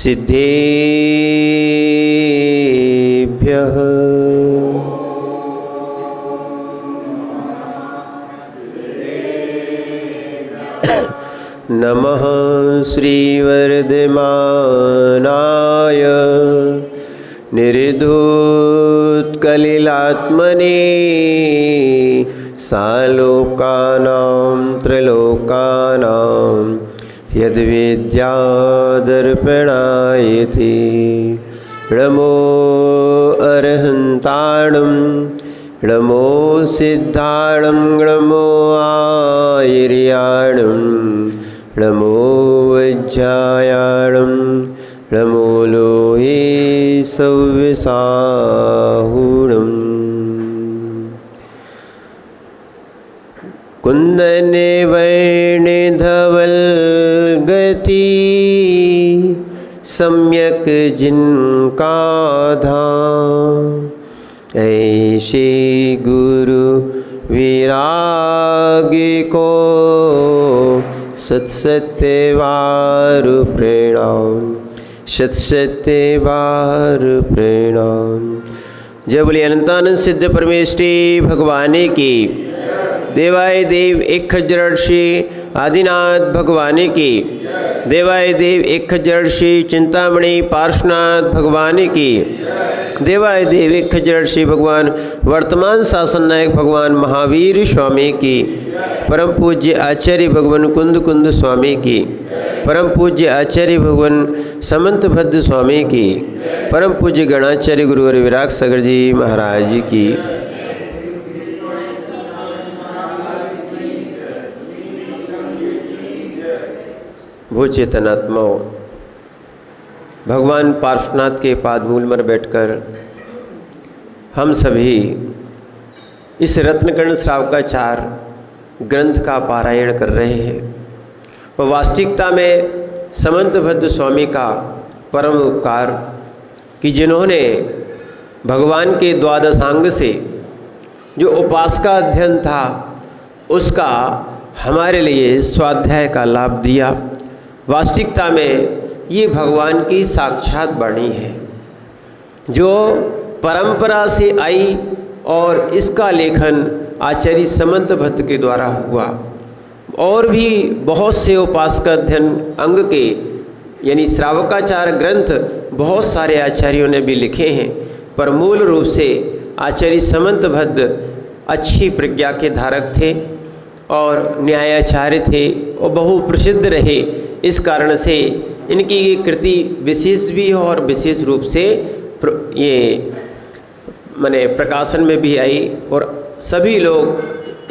सिद्धेभ्यः नमः श्रीवर्धमानाय निर्धूतकलिलात्मने सालोकानां त्रलोकानां यद्विद्यादर्पणायति नमो अरहन्ताणं नमो सिद्धाणं नमो आयर्याणं नमो वज्रायाणं नमो लोहे सव्यसाहुणम् कुन्दने वर्णिधवल्गति सम्यक् जिनका धाम ऐसे गुरु विराग को सत्सत्यवार प्रणाम सत्सत्यवार प्रणाम। जय बोलिए अनंतानंद सिद्ध परमेष्ठी भगवान की। देवाय देव एक खज्जर्षि आदिनाथ भगवान की। देवाय देव एक खज्जर्षि चिंतामणि पार्श्वनाथ भगवान की। देवाय देव एक खज्जर्षि भगवान वर्तमान शासन नायक भगवान महावीर स्वामी की। परम पूज्य आचार्य भगवान कुंद कुंद स्वामी की। परम पूज्य आचार्य भगवान समंत भद्र स्वामी की। परम पूज्य गणाचार्य गुरुवर विराग सागर जी महाराज की। भू चेतनात्माओं, भगवान पार्श्वनाथ के पादमूल में बैठकर हम सभी इस रत्नकर्ण श्रावकाचार ग्रंथ का पारायण कर रहे हैं। और वास्तविकता में समंत भद्र स्वामी का परम उपकार कि जिन्होंने भगवान के द्वादशांग से जो उपासका अध्ययन था उसका हमारे लिए स्वाध्याय का लाभ दिया। वास्तविकता में ये भगवान की साक्षात वाणी है जो परंपरा से आई और इसका लेखन आचार्य समंत भट्ट के द्वारा हुआ। और भी बहुत से उपासका अध्ययन अंग के यानी श्रावकाचार ग्रंथ बहुत सारे आचार्यों ने भी लिखे हैं, पर मूल रूप से आचार्य समंत भट्ट अच्छी प्रज्ञा के धारक थे और न्यायाचार्य थे और बहु प्रसिद्ध रहे। इस कारण से इनकी ये कृति विशेष भी है और विशेष रूप से ये माने प्रकाशन में भी आई और सभी लोग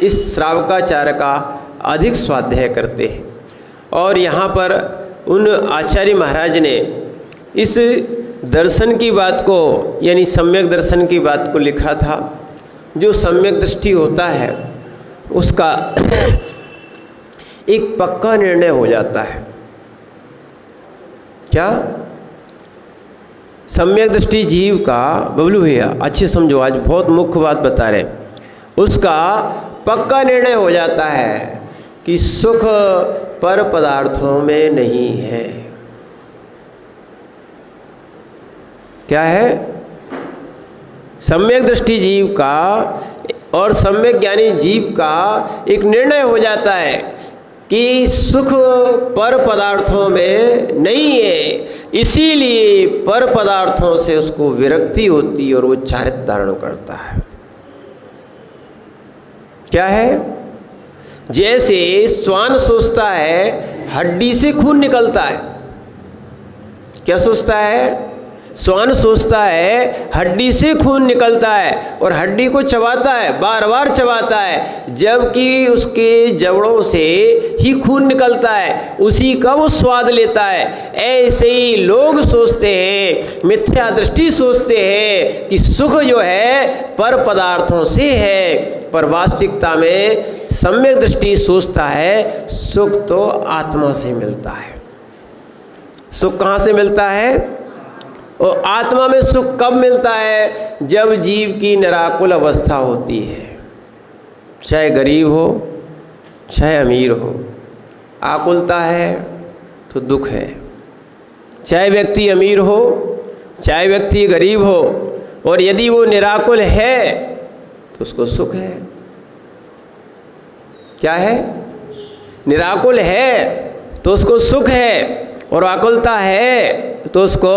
इस श्रावकाचार्य का अधिक स्वाध्याय करते हैं। और यहाँ पर उन आचार्य महाराज ने इस दर्शन की बात को यानी सम्यक दर्शन की बात को लिखा था। जो सम्यक दृष्टि होता है उसका एक पक्का निर्णय हो जाता है। क्या सम्यक दृष्टि जीव का, बबलू भैया अच्छे समझो, आज बहुत मुख्य बात बता रहे, उसका पक्का निर्णय हो जाता है कि सुख पर पदार्थों में नहीं है। क्या है? सम्यक दृष्टि जीव का और सम्यक ज्ञानी जीव का एक निर्णय हो जाता है कि सुख पर पदार्थों में नहीं है, इसीलिए पर पदार्थों से उसको विरक्ति होती है और वो चारित्र धारण करता है। क्या है? जैसे श्वान सोचता है हड्डी से खून निकलता है। क्या सोचता है? श्वान सोचता है हड्डी से खून निकलता है और हड्डी को चबाता है, बार बार चबाता है, जबकि उसके जबड़ों से ही खून निकलता है, उसी का वो स्वाद लेता है। ऐसे ही लोग सोचते हैं, मिथ्या दृष्टि सोचते हैं कि सुख जो है पर पदार्थों से है, पर वास्तविकता में सम्यक दृष्टि सोचता है सुख तो आत्मा से मिलता है। सुख कहाँ से मिलता है? और आत्मा में सुख कब मिलता है? जब जीव की निराकुल अवस्था होती है, चाहे गरीब हो चाहे अमीर हो। आकुलता है तो दुख है, चाहे व्यक्ति अमीर हो, चाहे व्यक्ति गरीब हो, और यदि वो निराकुल है तो उसको सुख है। क्या है? निराकुल है तो उसको सुख है, और आकुलता है तो उसको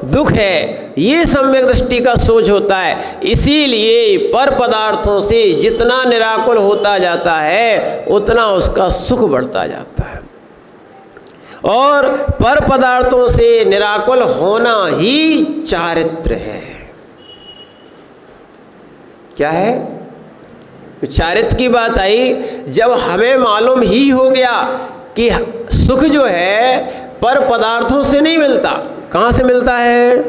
दुख है। ये सम्यक दृष्टि का सोच होता है। इसीलिए पर पदार्थों से जितना निराकुल होता जाता है उतना उसका सुख बढ़ता जाता है, और पर पदार्थों से निराकुल होना ही चारित्र है। क्या है? चारित्र की बात आई जब हमें मालूम ही हो गया कि सुख जो है पर पदार्थों से नहीं मिलता। कहाँ से मिलता है?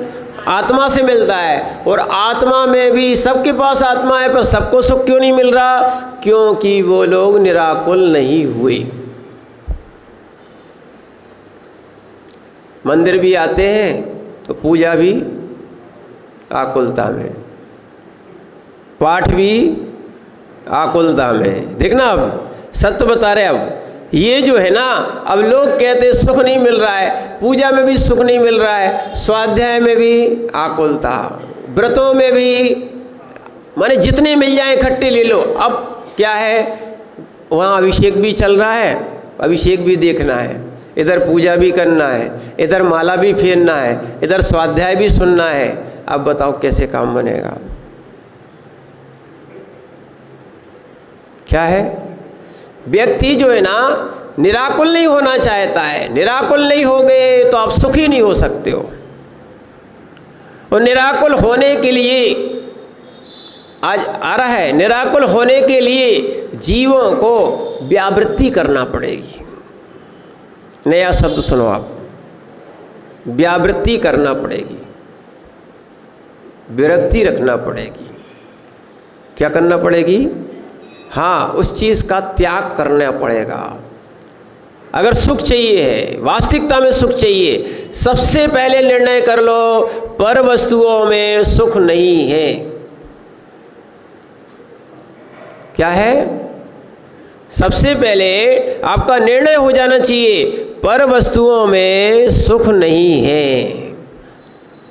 आत्मा से मिलता है। और आत्मा में भी सबके पास आत्मा है, पर सबको सुख क्यों नहीं मिल रहा? क्योंकि वो लोग निराकुल नहीं हुए। मंदिर भी आते हैं तो पूजा भी आकुलता में, पाठ भी आकुलता में। देखना, अब सत्य बता रहे। अब ये जो है ना, अब लोग कहते सुख नहीं मिल रहा है, पूजा में भी सुख नहीं मिल रहा है, स्वाध्याय में भी आकुलता, व्रतों में भी, माने जितने मिल जाए इकट्ठे ले लो। अब क्या है, वहाँ अभिषेक भी चल रहा है, अभिषेक भी देखना है, इधर पूजा भी करना है, इधर माला भी फेरना है, इधर स्वाध्याय भी सुनना है। अब बताओ कैसे काम बनेगा? क्या है? व्यक्ति जो है ना निराकुल नहीं होना चाहता है। निराकुल नहीं हो गए तो आप सुखी नहीं हो सकते हो। और निराकुल होने के लिए आज आ रहा है, निराकुल होने के लिए जीवों को व्यावृत्ति करना पड़ेगी। नया शब्द सुनो आप, व्यावृत्ति करना पड़ेगी, विरक्ति रखना पड़ेगी। क्या करना पड़ेगी? हाँ, उस चीज़ का त्याग करना पड़ेगा। अगर सुख चाहिए है, वास्तविकता में सुख चाहिए, सबसे पहले निर्णय कर लो पर वस्तुओं में सुख नहीं है। क्या है? सबसे पहले आपका निर्णय हो जाना चाहिए पर वस्तुओं में सुख नहीं है।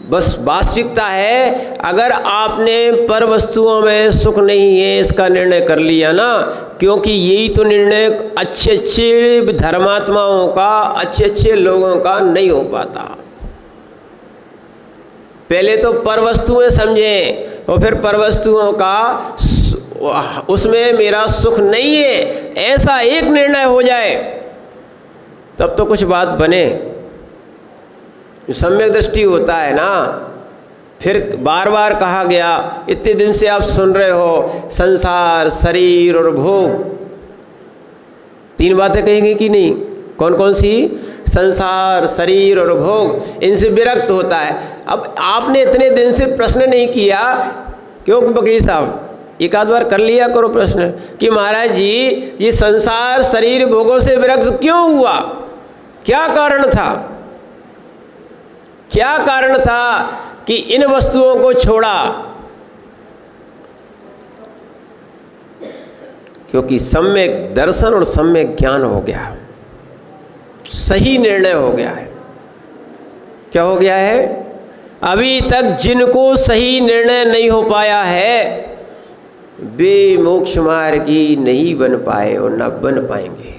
बस वास्तविकता है, अगर आपने पर वस्तुओं में सुख नहीं है इसका निर्णय कर लिया ना, क्योंकि यही तो निर्णय अच्छे अच्छे धर्मात्माओं का, अच्छे अच्छे लोगों का नहीं हो पाता। पहले तो पर वस्तुएं समझें और फिर पर वस्तुओं का उसमें मेरा सुख नहीं है ऐसा एक निर्णय हो जाए, तब तो कुछ बात बने। जो सम्यक दृष्टि होता है ना, फिर बार बार कहा गया, इतने दिन से आप सुन रहे हो संसार, शरीर और भोग, तीन बातें कहेंगे कि नहीं? कौन कौन सी? संसार, शरीर और भोग, इनसे विरक्त होता है। अब आपने इतने दिन से प्रश्न नहीं किया, क्यों वकील साहब? एक आध बार कर लिया करो प्रश्न कि महाराज जी ये संसार, शरीर, भोगों से विरक्त क्यों हुआ? क्या कारण था? क्या कारण था कि इन वस्तुओं को छोड़ा? क्योंकि सम्यक दर्शन और सम्यक ज्ञान हो गया, सही निर्णय हो गया है। क्या हो गया है? अभी तक जिनको सही निर्णय नहीं हो पाया है वे मोक्ष मार्गी नहीं बन पाए और न बन पाएंगे।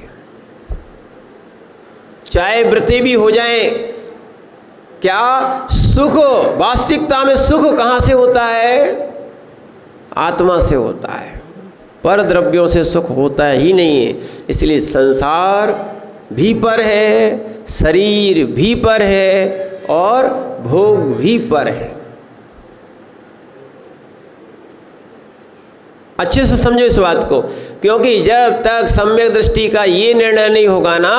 चाहे व्रती भी हो जाएं, क्या सुख, वास्तविकता में सुख कहाँ से होता है? आत्मा से होता है, पर द्रव्यों से सुख होता ही नहीं है। इसलिए संसार भी पर है, शरीर भी पर है और भोग भी पर है। अच्छे से समझो इस बात को, क्योंकि जब तक सम्यक दृष्टि का ये निर्णय नहीं होगा ना,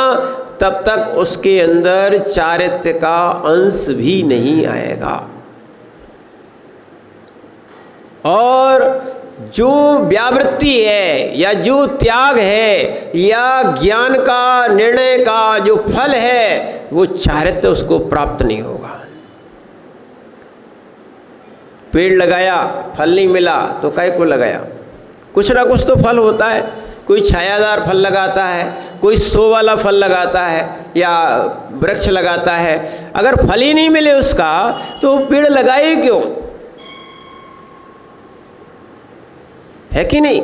तब तक उसके अंदर चारित्र्य का अंश भी नहीं आएगा। और जो व्यावृत्ति है या जो त्याग है या ज्ञान का निर्णय का जो फल है, वो चारित्र्य उसको प्राप्त नहीं होगा। पेड़ लगाया, फल नहीं मिला तो काहे को लगाया? कुछ ना कुछ तो फल होता है, कोई छायादार फल लगाता है, कोई शो वाला फल लगाता है या वृक्ष लगाता है। अगर फल ही नहीं मिले उसका तो पेड़ लगाए क्यों? है कि नहीं?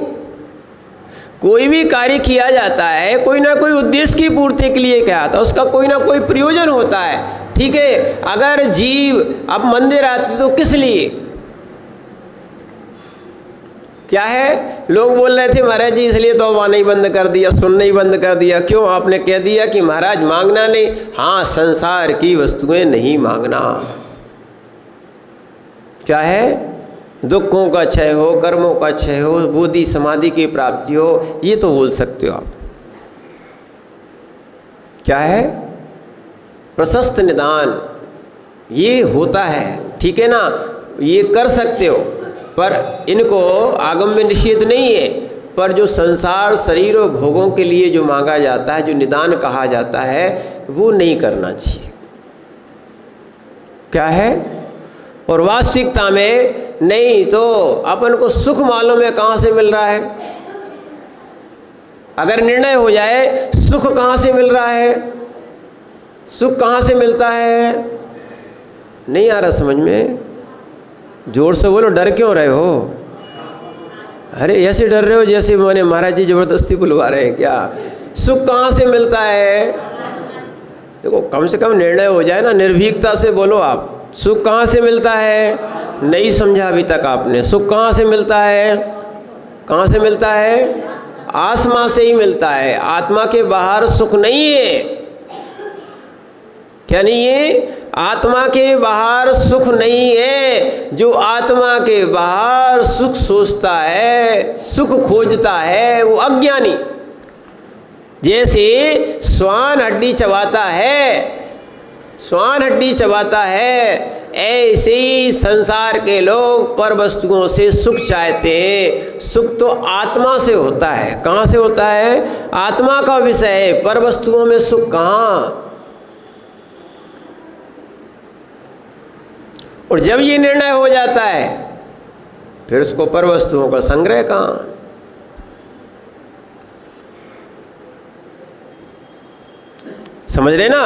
कोई भी कार्य किया जाता है कोई ना कोई उद्देश्य की पूर्ति के लिए किया जाता है, उसका कोई ना कोई प्रयोजन होता है। ठीक है, अगर जीव अब मंदिर आते तो किस लिए? क्या है, लोग बोल रहे थे महाराज जी इसलिए तो आना ही बंद कर दिया, सुनना ही बंद कर दिया। क्यों? आपने कह दिया कि महाराज मांगना नहीं। हाँ, संसार की वस्तुएं नहीं मांगना। क्या है? दुखों का क्षय हो, कर्मों का क्षय हो, बोधि समाधि की प्राप्ति हो, ये तो बोल सकते हो आप। क्या है? प्रशस्त निदान, ये होता है। ठीक है ना, ये कर सकते हो, पर इनको आगम में निषेध नहीं है। पर जो संसार शरीर और भोगों के लिए जो मांगा जाता है, जो निदान कहा जाता है, वो नहीं करना चाहिए। क्या है? और वास्तविकता में नहीं तो अपन को सुख मालूम है कहाँ से मिल रहा है। अगर निर्णय हो जाए सुख कहाँ से मिल रहा है, सुख कहाँ से मिलता है, नहीं आ रहा समझ में? जोर से बोलो, डर क्यों रहे हो? अरे ऐसे डर रहे हो जैसे मैंने महाराज जी जबरदस्ती बुलवा रहे हैं क्या? सुख कहाँ से मिलता है? देखो, कम से कम निर्णय हो जाए ना, निर्भीकता से बोलो आप। सुख कहाँ से मिलता है? नहीं समझा अभी तक आपने। सुख कहाँ से मिलता है? कहाँ से मिलता है? आत्मा से ही मिलता है। आत्मा के बाहर सुख नहीं है। क्या नहीं है? आत्मा के बाहर सुख नहीं है। जो आत्मा के बाहर सुख सोचता है, सुख खोजता है, वो अज्ञानी। जैसे श्वान हड्डी चबाता है, श्वान हड्डी चबाता है, ऐसे ही संसार के लोग पर वस्तुओं से सुख चाहते हैं। सुख तो आत्मा से होता है। कहाँ से होता है? आत्मा का विषय है, पर वस्तुओं में सुख कहाँ? और जब ये निर्णय हो जाता है फिर उसको पर वस्तुओं का संग्रह कहाँ? समझ रहे ना?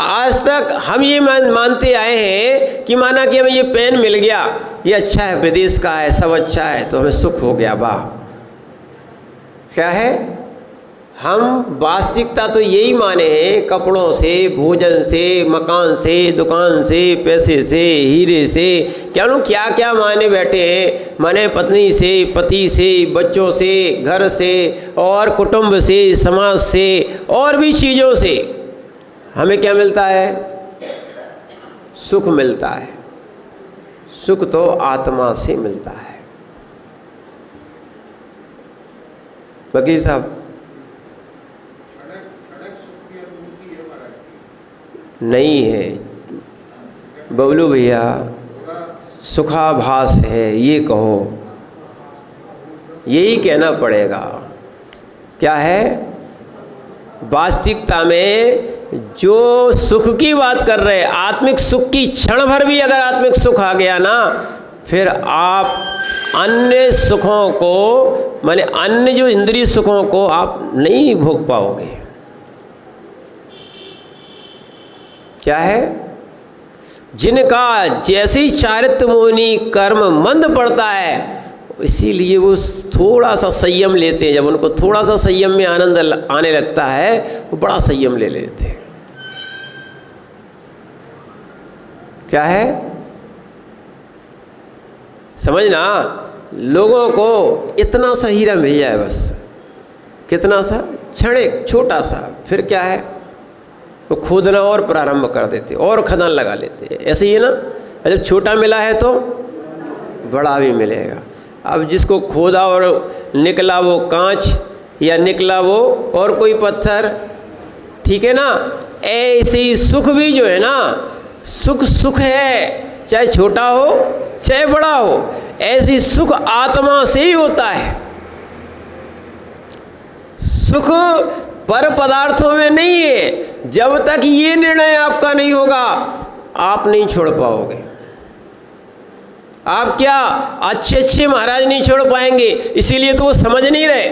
आज तक हम ये मानते आए हैं कि माना कि हमें ये पेन मिल गया, ये अच्छा है, विदेश का है, सब अच्छा है, तो हमें सुख हो गया। वाह! क्या है? हम वास्तविकता तो यही माने हैं, कपड़ों से, भोजन से, मकान से, दुकान से, पैसे से, हीरे से, क्या क्या माने बैठे हैं। माने पत्नी से, पति से, बच्चों से, घर से और कुटुंब से, समाज से और भी चीज़ों से हमें क्या मिलता है? सुख मिलता है। सुख तो आत्मा से मिलता है। वकील साहब, नहीं है बबलू भैया, सुखाभास है, ये कहो, यही कहना पड़ेगा। क्या है? वास्तविकता में जो सुख की बात कर रहे हैं, आत्मिक सुख की क्षण भर भी अगर आत्मिक सुख आ गया ना, फिर आप अन्य सुखों को, माने अन्य जो इंद्रिय सुखों को आप नहीं भोग पाओगे। क्या है? जिनका जैसी चारित्र मोहिनी कर्म मंद पड़ता है, इसीलिए वो थोड़ा सा संयम लेते हैं। जब उनको थोड़ा सा संयम में आनंद आने लगता है, वो बड़ा संयम ले लेते हैं। क्या है? समझना, लोगों को इतना सा हीरा मिल जाए बस, कितना सा, क्षणिक छोटा सा, फिर क्या है, वो खोदना और प्रारंभ कर देते और खदान लगा लेते। ऐसे ही है ना, जब छोटा मिला है तो बड़ा भी मिलेगा। अब जिसको खोदा और निकला वो कांच, या निकला वो और कोई पत्थर, ठीक है ना। ऐसे ही सुख भी जो है ना, सुख सुख है, चाहे छोटा हो चाहे बड़ा हो। ऐसी सुख आत्मा से ही होता है। सुख पर पदार्थों में नहीं है। जब तक ये निर्णय आपका नहीं होगा, आप नहीं छोड़ पाओगे। आप क्या अच्छे अच्छे महाराज नहीं छोड़ पाएंगे, इसीलिए तो वो समझ नहीं रहे,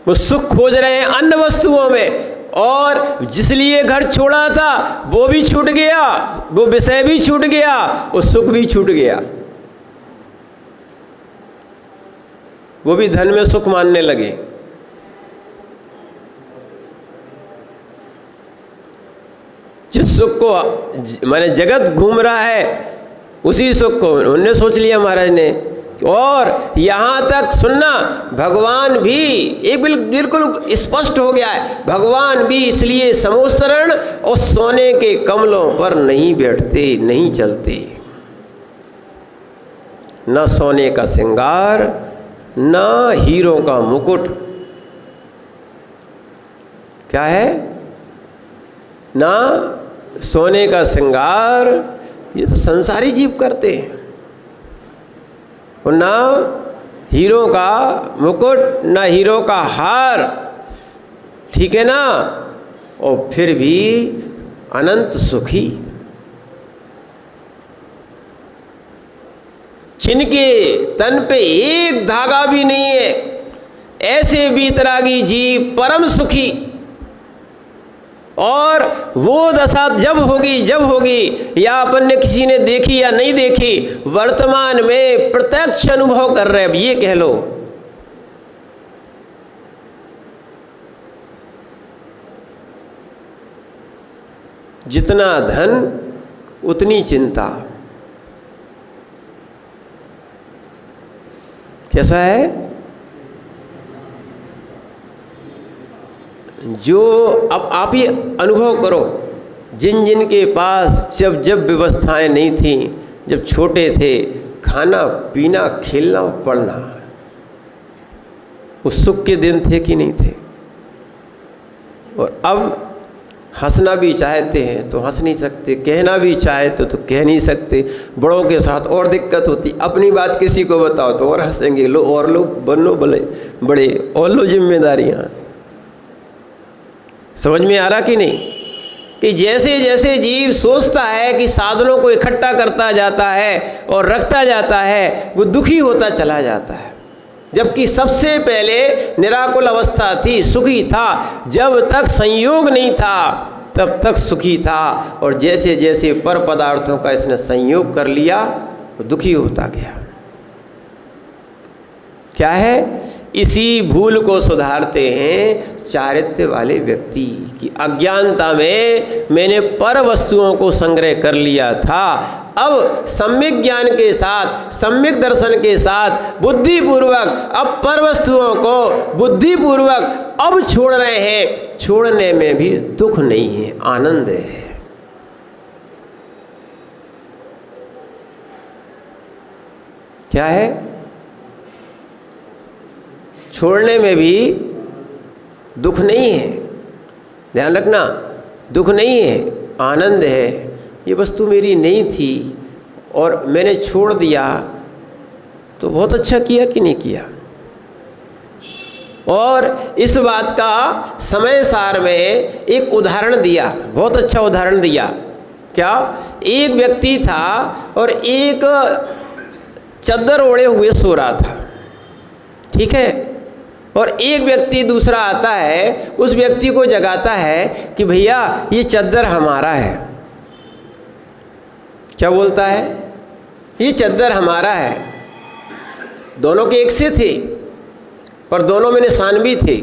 वो सुख खोज रहे हैं अन्य वस्तुओं में, और जिसलिए घर छोड़ा था वो भी छूट गया, वो विषय भी छूट गया, वो सुख भी छूट गया, वो भी धन में सुख मानने लगे। जिस सुख को माने जगत घूम रहा है उसी सुख को उन्होंने सोच लिया महाराज ने। और यहाँ तक सुनना, भगवान भी ये बिल्कुल स्पष्ट हो गया है, भगवान भी इसलिए समोसरण और सोने के कमलों पर नहीं बैठते, नहीं चलते, न सोने का श्रृंगार न हीरों का मुकुट, क्या है, ना सोने का श्रृंगार, ये तो संसारी जीव करते हैं, और ना हीरो का मुकुट ना हीरो का हार, ठीक है ना, और फिर भी अनंत सुखी, जिनके तन पे एक धागा भी नहीं है, ऐसे बीतरागी जीव परम सुखी। और वो दशा जब होगी या अपन ने किसी ने देखी या नहीं देखी, वर्तमान में प्रत्यक्ष अनुभव कर रहे हैं, ये कह लो। जितना धन उतनी चिंता, कैसा है? जो अब आप ही अनुभव करो, जिन जिन के पास जब व्यवस्थाएं नहीं थी, जब छोटे थे, खाना पीना खेलना पढ़ना, उस सुख के दिन थे कि नहीं थे? और अब हंसना भी चाहते हैं तो हंस नहीं सकते, कहना भी चाहते तो कह नहीं सकते, बड़ों के साथ और दिक्कत होती, अपनी बात किसी को बताओ तो और हंसेंगे, लो और लो बनो बड़े और लो जिम्मेदारियाँ। समझ में आ रहा कि नहीं? कि जैसे जैसे जीव सोचता है कि साधनों को इकट्ठा करता जाता है और रखता जाता है, वो दुखी होता चला जाता है, जबकि सबसे पहले निराकुल अवस्था थी, सुखी था। जब तक संयोग नहीं था तब तक सुखी था, और जैसे जैसे पर पदार्थों का इसने संयोग कर लिया वो दुखी होता गया। क्या है? इसी भूल को सुधारते हैं चारित्र्य वाले व्यक्ति की। अज्ञानता में मैंने पर वस्तुओं को संग्रह कर लिया था, अब सम्यक ज्ञान के साथ, सम्यक दर्शन के साथ बुद्धिपूर्वक अब पर वस्तुओं को बुद्धिपूर्वक अब छोड़ रहे हैं। छोड़ने में भी दुख नहीं है, आनंद है। क्या है? छोड़ने में भी दुख नहीं है, ध्यान रखना, दुख नहीं है, आनंद है। ये वस्तु मेरी नहीं थी और मैंने छोड़ दिया तो बहुत अच्छा किया कि नहीं किया? और इस बात का समय सार में एक उदाहरण दिया, बहुत अच्छा उदाहरण दिया। क्या? एक व्यक्ति था और एक चद्दर ओढ़े हुए सो रहा था, ठीक है, और एक व्यक्ति दूसरा आता है, उस व्यक्ति को जगाता है कि भैया ये चद्दर हमारा है। क्या बोलता है? ये चद्दर हमारा है। दोनों के एक से थे पर दोनों में निशान भी थे।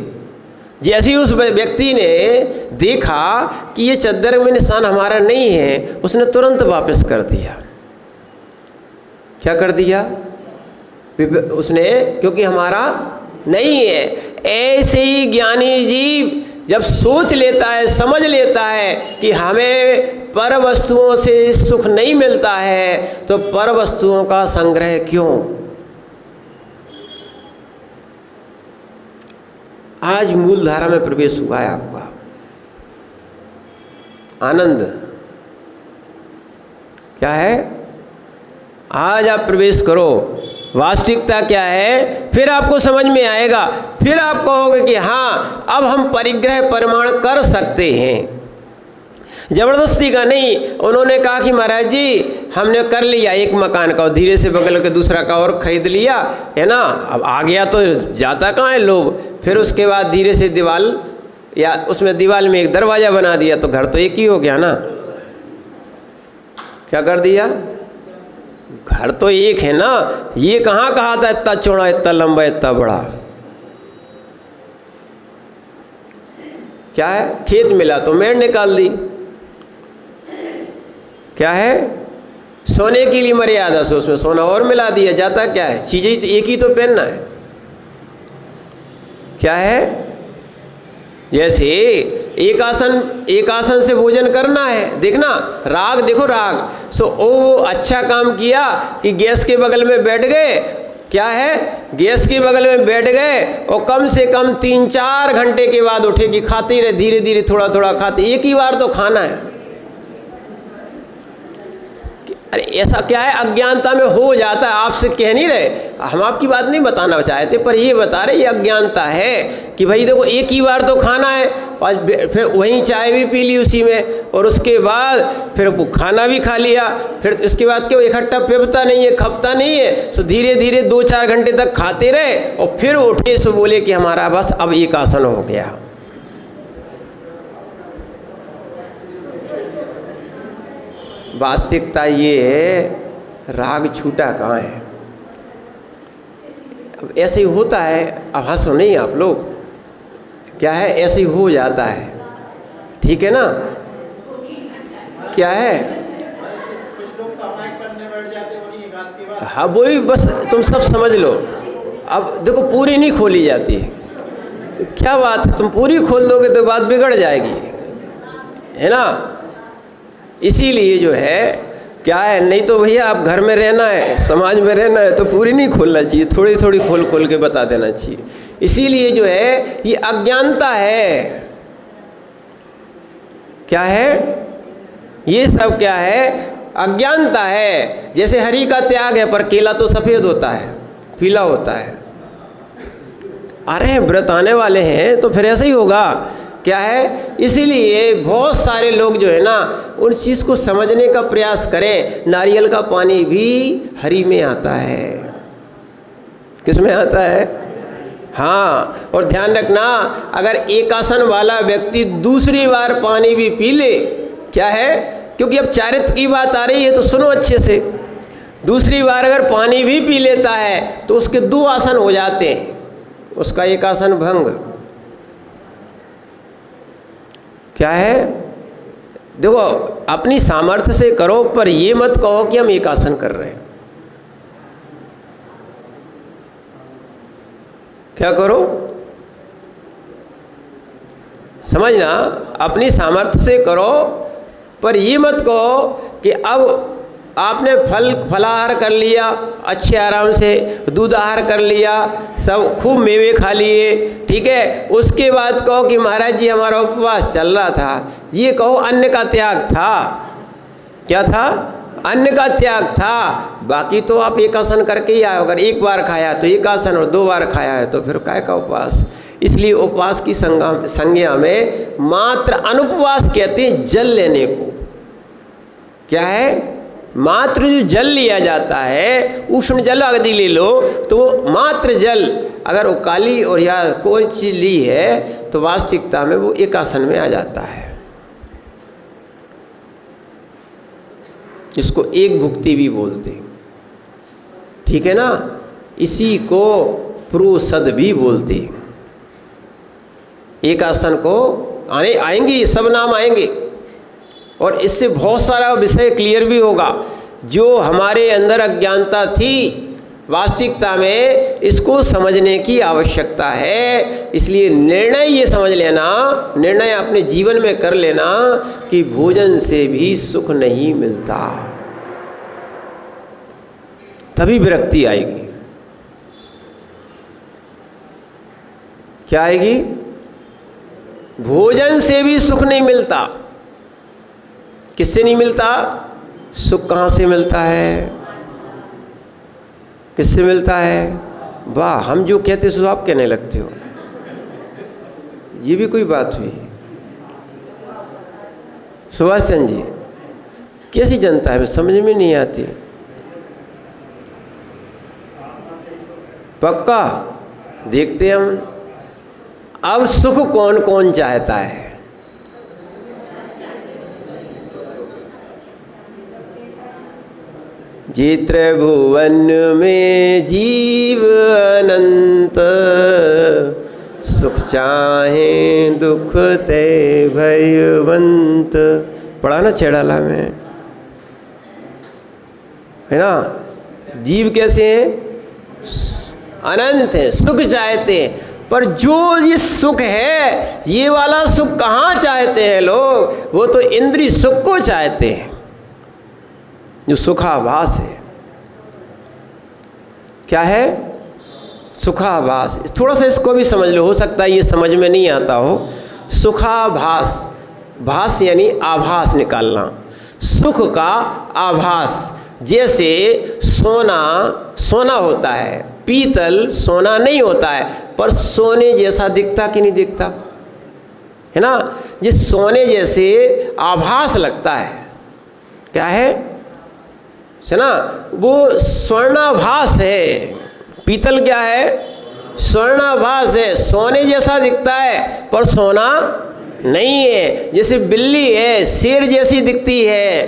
जैसे ही उस व्यक्ति ने देखा कि ये चद्दर में निशान हमारा नहीं है, उसने तुरंत वापस कर दिया। क्या कर दिया उसने? क्योंकि हमारा नहीं है। ऐसे ही ज्ञानी जीव जब सोच लेता है, समझ लेता है कि हमें पर वस्तुओं से सुख नहीं मिलता है, तो पर वस्तुओं का संग्रह क्यों? आज मूल धारा में प्रवेश हुआ है आपका आनंद। क्या है? आज आप प्रवेश करो, वास्तविकता क्या है, फिर आपको समझ में आएगा। फिर आप कहोगे कि हाँ, अब हम परिग्रह परिमाण कर सकते हैं। ज़बरदस्ती का नहीं। उन्होंने कहा कि महाराज जी हमने कर लिया एक मकान का और धीरे से बगल के दूसरा का और ख़रीद लिया है ना, अब आ गया तो जाता कहाँ है लोग। फिर उसके बाद धीरे से दीवार या उसमें दीवार में एक दरवाज़ा बना दिया तो घर तो एक ही हो गया ना। क्या कर दिया, घर तो एक है ना। ये कहाँ कहा था इतना चौड़ा इतना लंबा इतना बड़ा। क्या है, खेत मिला तो मेड़ निकाल दी। क्या है, सोने के लिए मर्यादा से उसमें सोना और मिला दिया। जाता क्या है, चीज़ें तो एक ही तो पहनना है। क्या है, जैसे एक आसन से भोजन करना है। देखना राग, देखो राग सो ओ अच्छा काम किया कि गैस के बगल में बैठ गए। क्या है, गैस के बगल में बैठ गए और कम से कम 3-4 घंटे के बाद उठे कि खाते रहे, धीरे धीरे थोड़ा थोड़ा खाते, एक ही बार तो खाना है। अरे ऐसा क्या है, अज्ञानता में हो जाता है। आपसे कह नहीं रहे, हम आपकी बात नहीं बताना चाहते, पर ये बता रहे ये अज्ञानता है कि भाई देखो एक ही बार तो खाना है और फिर वहीं चाय भी पी ली उसी में और उसके बाद फिर खाना भी खा लिया। फिर इसके बाद क्यों इकट्ठा पेपता नहीं है, खपता नहीं है। सो धीरे धीरे 2-4 घंटे तक खाते रहे और फिर उठे सो बोले कि हमारा बस अब एक आसन हो गया। वास्तविकता ये है, राग छूटा कहाँ है। अब ऐसे ही होता है, अब हंसो नहीं आप लोग। क्या है, ऐसे ही हो जाता है, ठीक है ना। क्या है, हाँ वही बस तुम सब समझ लो। अब देखो पूरी नहीं खोली जाती, क्या बात है, तुम पूरी खोल दोगे तो बात बिगड़ जाएगी, है ना। इसीलिए जो है क्या है, नहीं तो भैया आप घर में रहना है, समाज में रहना है तो पूरी नहीं खोलना चाहिए, थोड़ी थोड़ी खोल खोल के बता देना चाहिए। इसीलिए जो है ये अज्ञानता है। क्या है, ये सब क्या है, अज्ञानता है। जैसे हरि का त्याग है पर केला तो सफ़ेद होता है, पीला होता है। अरे व्रत आने वाले हैं तो फिर ऐसा ही होगा। क्या है, इसीलिए बहुत सारे लोग जो है ना उन चीज़ को समझने का प्रयास करें। नारियल का पानी भी हरि में आता है, किस में आता है, हाँ। और ध्यान रखना, अगर एक आसन वाला व्यक्ति दूसरी बार पानी भी पी ले, क्या है, क्योंकि अब चारित्र की बात आ रही है तो सुनो अच्छे से। दूसरी बार अगर पानी भी पी लेता है तो उसके 2 आसन हो जाते हैं, उसका एक आसन भंग। क्या है, देखो अपनी सामर्थ्य से करो, पर ये मत कहो कि हम एक आसन कर रहे हैं। क्या करो, समझना, अपनी सामर्थ्य से करो, पर ये मत कहो कि अब आपने फलाहार कर लिया, अच्छे आराम से दूध आहार कर लिया, सब खूब मेवे खा लिए, ठीक है, उसके बाद कहो कि महाराज जी हमारा उपवास चल रहा था। ये कहो अन्न का त्याग था। क्या था, अन्न का त्याग था। बाकी तो आप एक आसन करके ही आए। अगर एक बार खाया तो एक आसन और 2 बार खाया है तो फिर काय का उपवास। इसलिए उपवास की संज्ञा में मात्र अनुपवास कहते हैं जल लेने को। क्या है, मात्र जो जल लिया जाता है, उष्ण जल आदि ले लो तो मात्र जल, अगर वो काली और या कोई चीज ली है तो वास्तविकता में वो एक आसन में आ जाता है। इसको एक भुक्ति भी बोलते हैं, ठीक है ना। इसी को प्रोसद भी बोलते हैं। एक आसन को आएंगे, सब नाम आएंगे और इससे बहुत सारा विषय क्लियर भी होगा। जो हमारे अंदर अज्ञानता थी, वास्तविकता में इसको समझने की आवश्यकता है। इसलिए निर्णय ये समझ लेना, निर्णय अपने जीवन में कर लेना कि भोजन से भी सुख नहीं मिलता, तभी विरक्ति आएगी। क्या आएगी, भोजन से भी सुख नहीं मिलता। किससे नहीं मिलता, सुख कहाँ से मिलता है, किससे मिलता है। वाह, हम जो कहते सो आप कहने लगते हो, ये भी कोई बात हुई। सुभाष चंद्र जी कैसी जनता है, समझ में नहीं आती। पक्का देखते हम। अब सुख कौन कौन चाहता है? जे त्रिभुवन में जीव अनंत, सुख चाहे दुख ते भयवंत। पढ़ा ना छेड़ाला में, है ना? जीव कैसे हैं? अनंत है, सुख चाहते हैं। पर जो ये सुख है, ये वाला सुख कहाँ चाहते हैं लोग? वो तो इंद्रिय सुख को चाहते हैं, जो सुखाभास है। क्या है? सुखाभास। थोड़ा सा इसको भी समझ लो, हो सकता है ये समझ में नहीं आता हो। सुखाभास, भास यानी आभास निकालना, सुख का आभास। जैसे सोना सोना होता है, पीतल सोना नहीं होता है, पर सोने जैसा दिखता कि नहीं दिखता, है ना? जिस सोने जैसे आभास लगता है, क्या है ना? वो स्वर्णाभास है। पीतल क्या है? स्वर्णाभास है, सोने जैसा दिखता है पर सोना नहीं है। जैसे बिल्ली है, शेर जैसी दिखती है,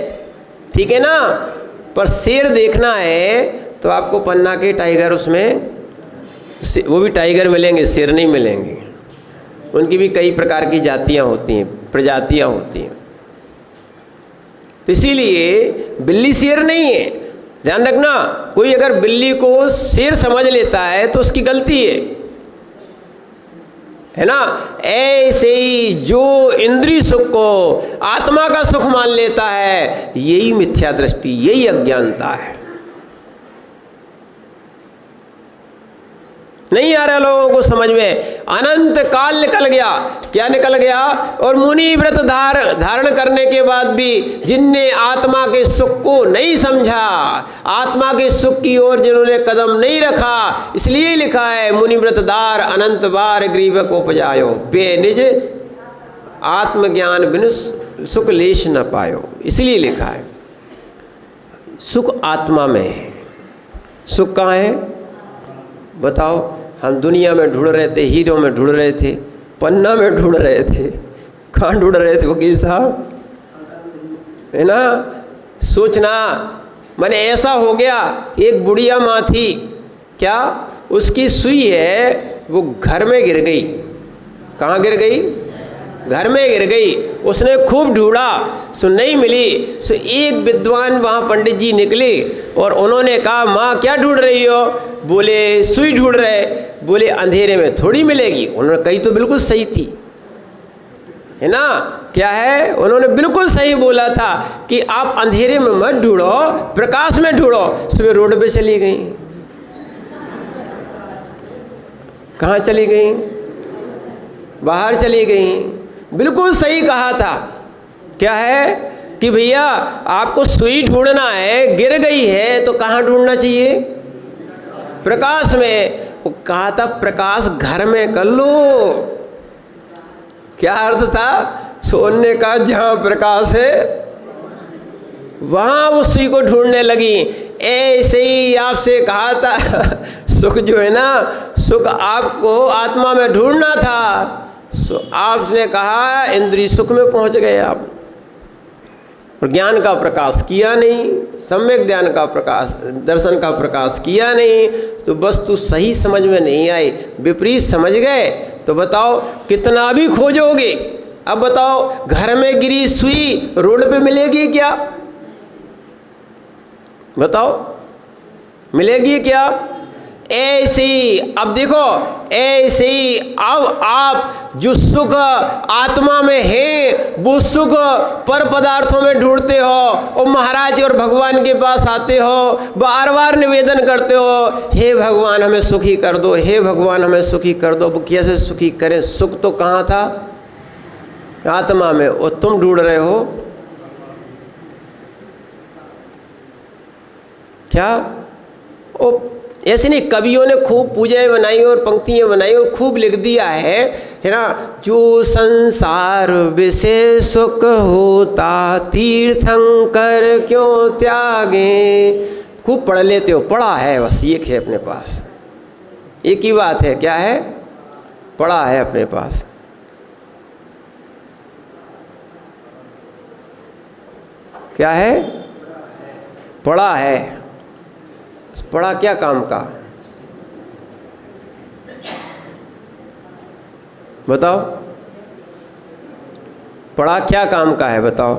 ठीक है ना? पर शेर देखना है तो आपको पन्ना के टाइगर, उसमें वो भी टाइगर मिलेंगे, शेर नहीं मिलेंगे। उनकी भी कई प्रकार की जातियां होती हैं, प्रजातियां होती हैं। तो इसीलिए बिल्ली शेर नहीं है, ध्यान रखना। कोई अगर बिल्ली को शेर समझ लेता है तो उसकी गलती है ना? ऐसे ही जो इंद्रिय सुख को आत्मा का सुख मान लेता है, यही मिथ्या दृष्टि, यही अज्ञानता है। नहीं आ रहा लोगों को समझ में। अनंत काल निकल गया, क्या निकल गया? और मुनि व्रत धारण करने के बाद भी जिनने आत्मा के सुख को नहीं समझा, आत्मा के सुख की ओर जिन्होंने कदम नहीं रखा, इसलिए लिखा है मुनि व्रतधार अनंत बार ग्रीवक उपजायो, पे निज आत्मज्ञान बिनु सुख लेश न पायो। इसलिए लिखा है। सुख आत्मा में है। सुख कहाँ है बताओ? हम दुनिया में ढूंढ रहे थे, हीरो में ढूंढ रहे थे, पन्ना में ढूंढ रहे थे, कहाँ ढूंढ रहे थे वकील साहब, है ना? सोचना। मैंने ऐसा हो गया, एक बुढ़िया माँ थी, क्या उसकी सुई है वो घर में गिर गई। कहाँ गिर गई? घर में गिर गई। उसने खूब ढूंढा, सो नहीं मिली। सो एक विद्वान वहाँ पंडित जी निकले और उन्होंने कहा, माँ क्या ढूंढ रही हो? बोले सुई ढूंढ रहे। बोले अंधेरे में थोड़ी मिलेगी। उन्होंने कही तो बिल्कुल सही थी, है ना? क्या है? उन्होंने बिल्कुल सही बोला था कि आप अंधेरे में मत ढूंढो, प्रकाश में ढूंढो। सुबह रोड पे चली गई। कहाँ चली गई? बाहर चली गई। बिल्कुल सही कहा था। क्या है कि भैया आपको सुई ढूंढना है, गिर गई है तो कहाँ ढूंढना चाहिए? प्रकाश में। वो कहा था प्रकाश घर में कर लो। क्या अर्थ था? सोने का जहाँ प्रकाश है वहाँ वो सुई को ढूंढने लगी। ऐसे ही आपसे कहा था सुख जो है ना, सुख आपको आत्मा में ढूंढना था। सो आपने कहा इंद्रिय सुख में पहुंच गए आप, और ज्ञान का प्रकाश किया नहीं, सम्यक ज्ञान का प्रकाश, दर्शन का प्रकाश किया नहीं, तो वस्तु सही समझ में नहीं आई, विपरीत समझ गए। तो बताओ कितना भी खोजोगे। अब बताओ घर में गिरी सुई रोड पे मिलेगी क्या? बताओ मिलेगी क्या? ऐसे ही अब देखो, ऐसे ही अब आप जो सुख आत्मा में है वो सुख पर पदार्थों में ढूंढते हो, और महाराज और भगवान के पास आते हो, बार बार निवेदन करते हो, हे भगवान हमें सुखी कर दो, हे भगवान हमें सुखी कर दो। वो कैसे सुखी करें? सुख तो कहाँ था? आत्मा में। और तुम ढूंढ रहे हो क्या? ओ ऐसे नहीं, कवियों ने खूब पूजाएं बनाई और पंक्तियां बनाई और खूब लिख दिया है ना। जो संसार विषय सुख होता तीर्थंकर क्यों त्यागे। खूब पढ़ लेते हो, पढ़ा है, बस एक है अपने पास, एक ही बात है, क्या है, पढ़ा है अपने पास। क्या है, पढ़ा है। पढ़ा क्या काम का, बताओ, पढ़ा क्या काम का है बताओ।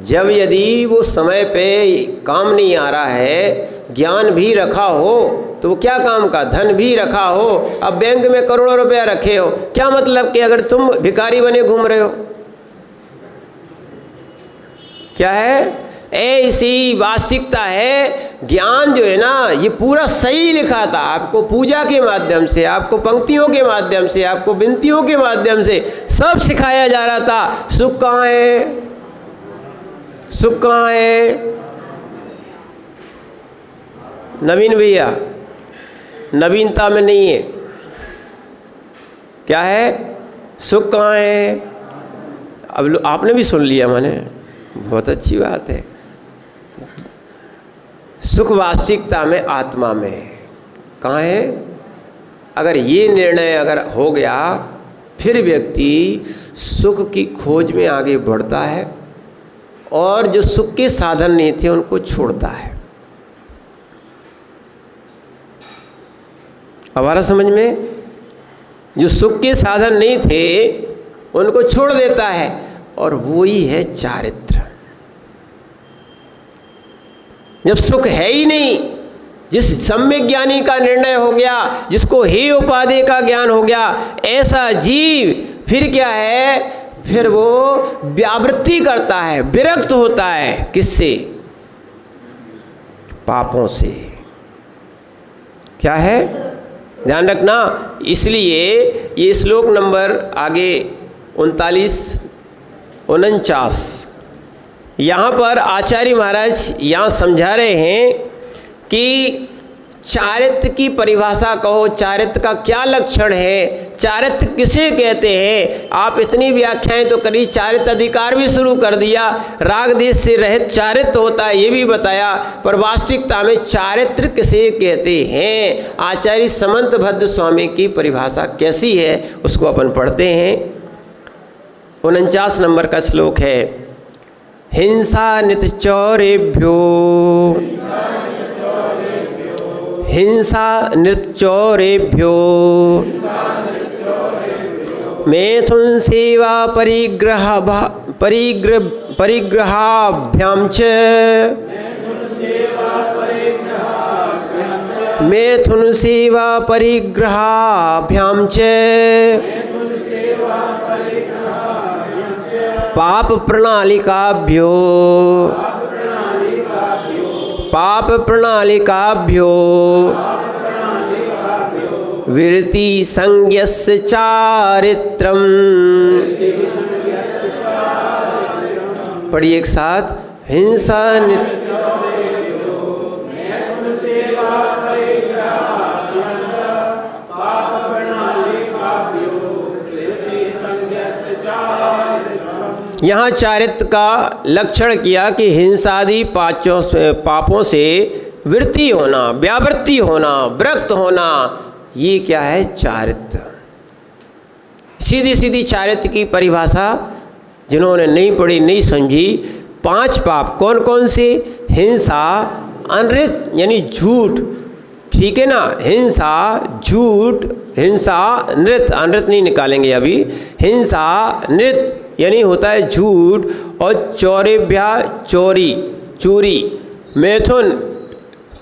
जब यदि वो समय पे काम नहीं आ रहा है, ज्ञान भी रखा हो तो वो क्या काम का, धन भी रखा हो। अब बैंक में करोड़ों रुपया रखे हो, क्या मतलब कि अगर तुम भिखारी बने घूम रहे हो, क्या है, ऐसी वास्तविकता है। ज्ञान जो है ना, ये पूरा सही लिखा था, आपको पूजा के माध्यम से, आपको पंक्तियों के माध्यम से, आपको विनतियों के माध्यम से सब सिखाया जा रहा था। सुख कहाँ है, सुख कहाँ है। नवीन भैया, नवीनता में नहीं है, क्या है, सुख कहाँ है। अब आपने भी सुन लिया, मैंने, बहुत अच्छी बात है। सुख वास्तविकता में, आत्मा में है, कहाँ है। अगर ये निर्णय अगर हो गया, फिर व्यक्ति सुख की खोज में आगे बढ़ता है और जो सुख के साधन नहीं थे उनको छोड़ता है। हमारा समझ में, जो सुख के साधन नहीं थे उनको छोड़ देता है, और वही है चारित्र। जब सुख है ही नहीं, जिस सम्यक ज्ञानी का निर्णय हो गया, जिसको हे उपाधि का ज्ञान हो गया, ऐसा जीव फिर क्या है, फिर वो व्यावृत्ति करता है, विरक्त होता है, किससे, पापों से। क्या है, ध्यान रखना। इसलिए ये श्लोक नंबर आगे 39-49, यहाँ पर आचार्य महाराज यहाँ समझा रहे हैं कि चारित्र की परिभाषा कहो, चारित्र का क्या लक्षण है, चारित्र किसे कहते हैं। आप इतनी व्याख्याएं तो करी, चारित्र अधिकार भी शुरू कर दिया, राग देश से रहित चारित्र होता है ये भी बताया, पर वास्तविकता में चारित्र किसे कहते हैं। आचार्य समंत भद्र स्वामी की परिभाषा कैसी है उसको अपन पढ़ते हैं। 49 नंबर का श्लोक है। हिंसा नित्यचौरेभ्यो, हिंसा नृत्यचौरेभ्यो, मैथुन सेवा परिग्रहाभ्याम च, मैथुन सेवा परिग्रहाभ्याम च, पाप प्रणालिकाभ्यो, पाप प्रणालिकाभ्यो, विरति संज्ञस्य चारित्रम। पढ़िए एक साथ, हिंसा यहाँ चारित्र का लक्षण किया कि हिंसादि पापों से वृत्ति होना, व्यावृत्ति होना, विरक्त होना, ये क्या है, चारित्र। सीधी सीधी चारित्र की परिभाषा जिन्होंने नहीं पढ़ी, नहीं समझी, 5 पाप कौन कौन से, हिंसा, अनृत यानी झूठ, ठीक है ना, हिंसा, झूठ, हिंसा, नृत, अनृत नहीं निकालेंगे अभी, हिंसा, नृत यानी होता है झूठ, और चौरेभ्या चोरी, चोरी, मैथुन,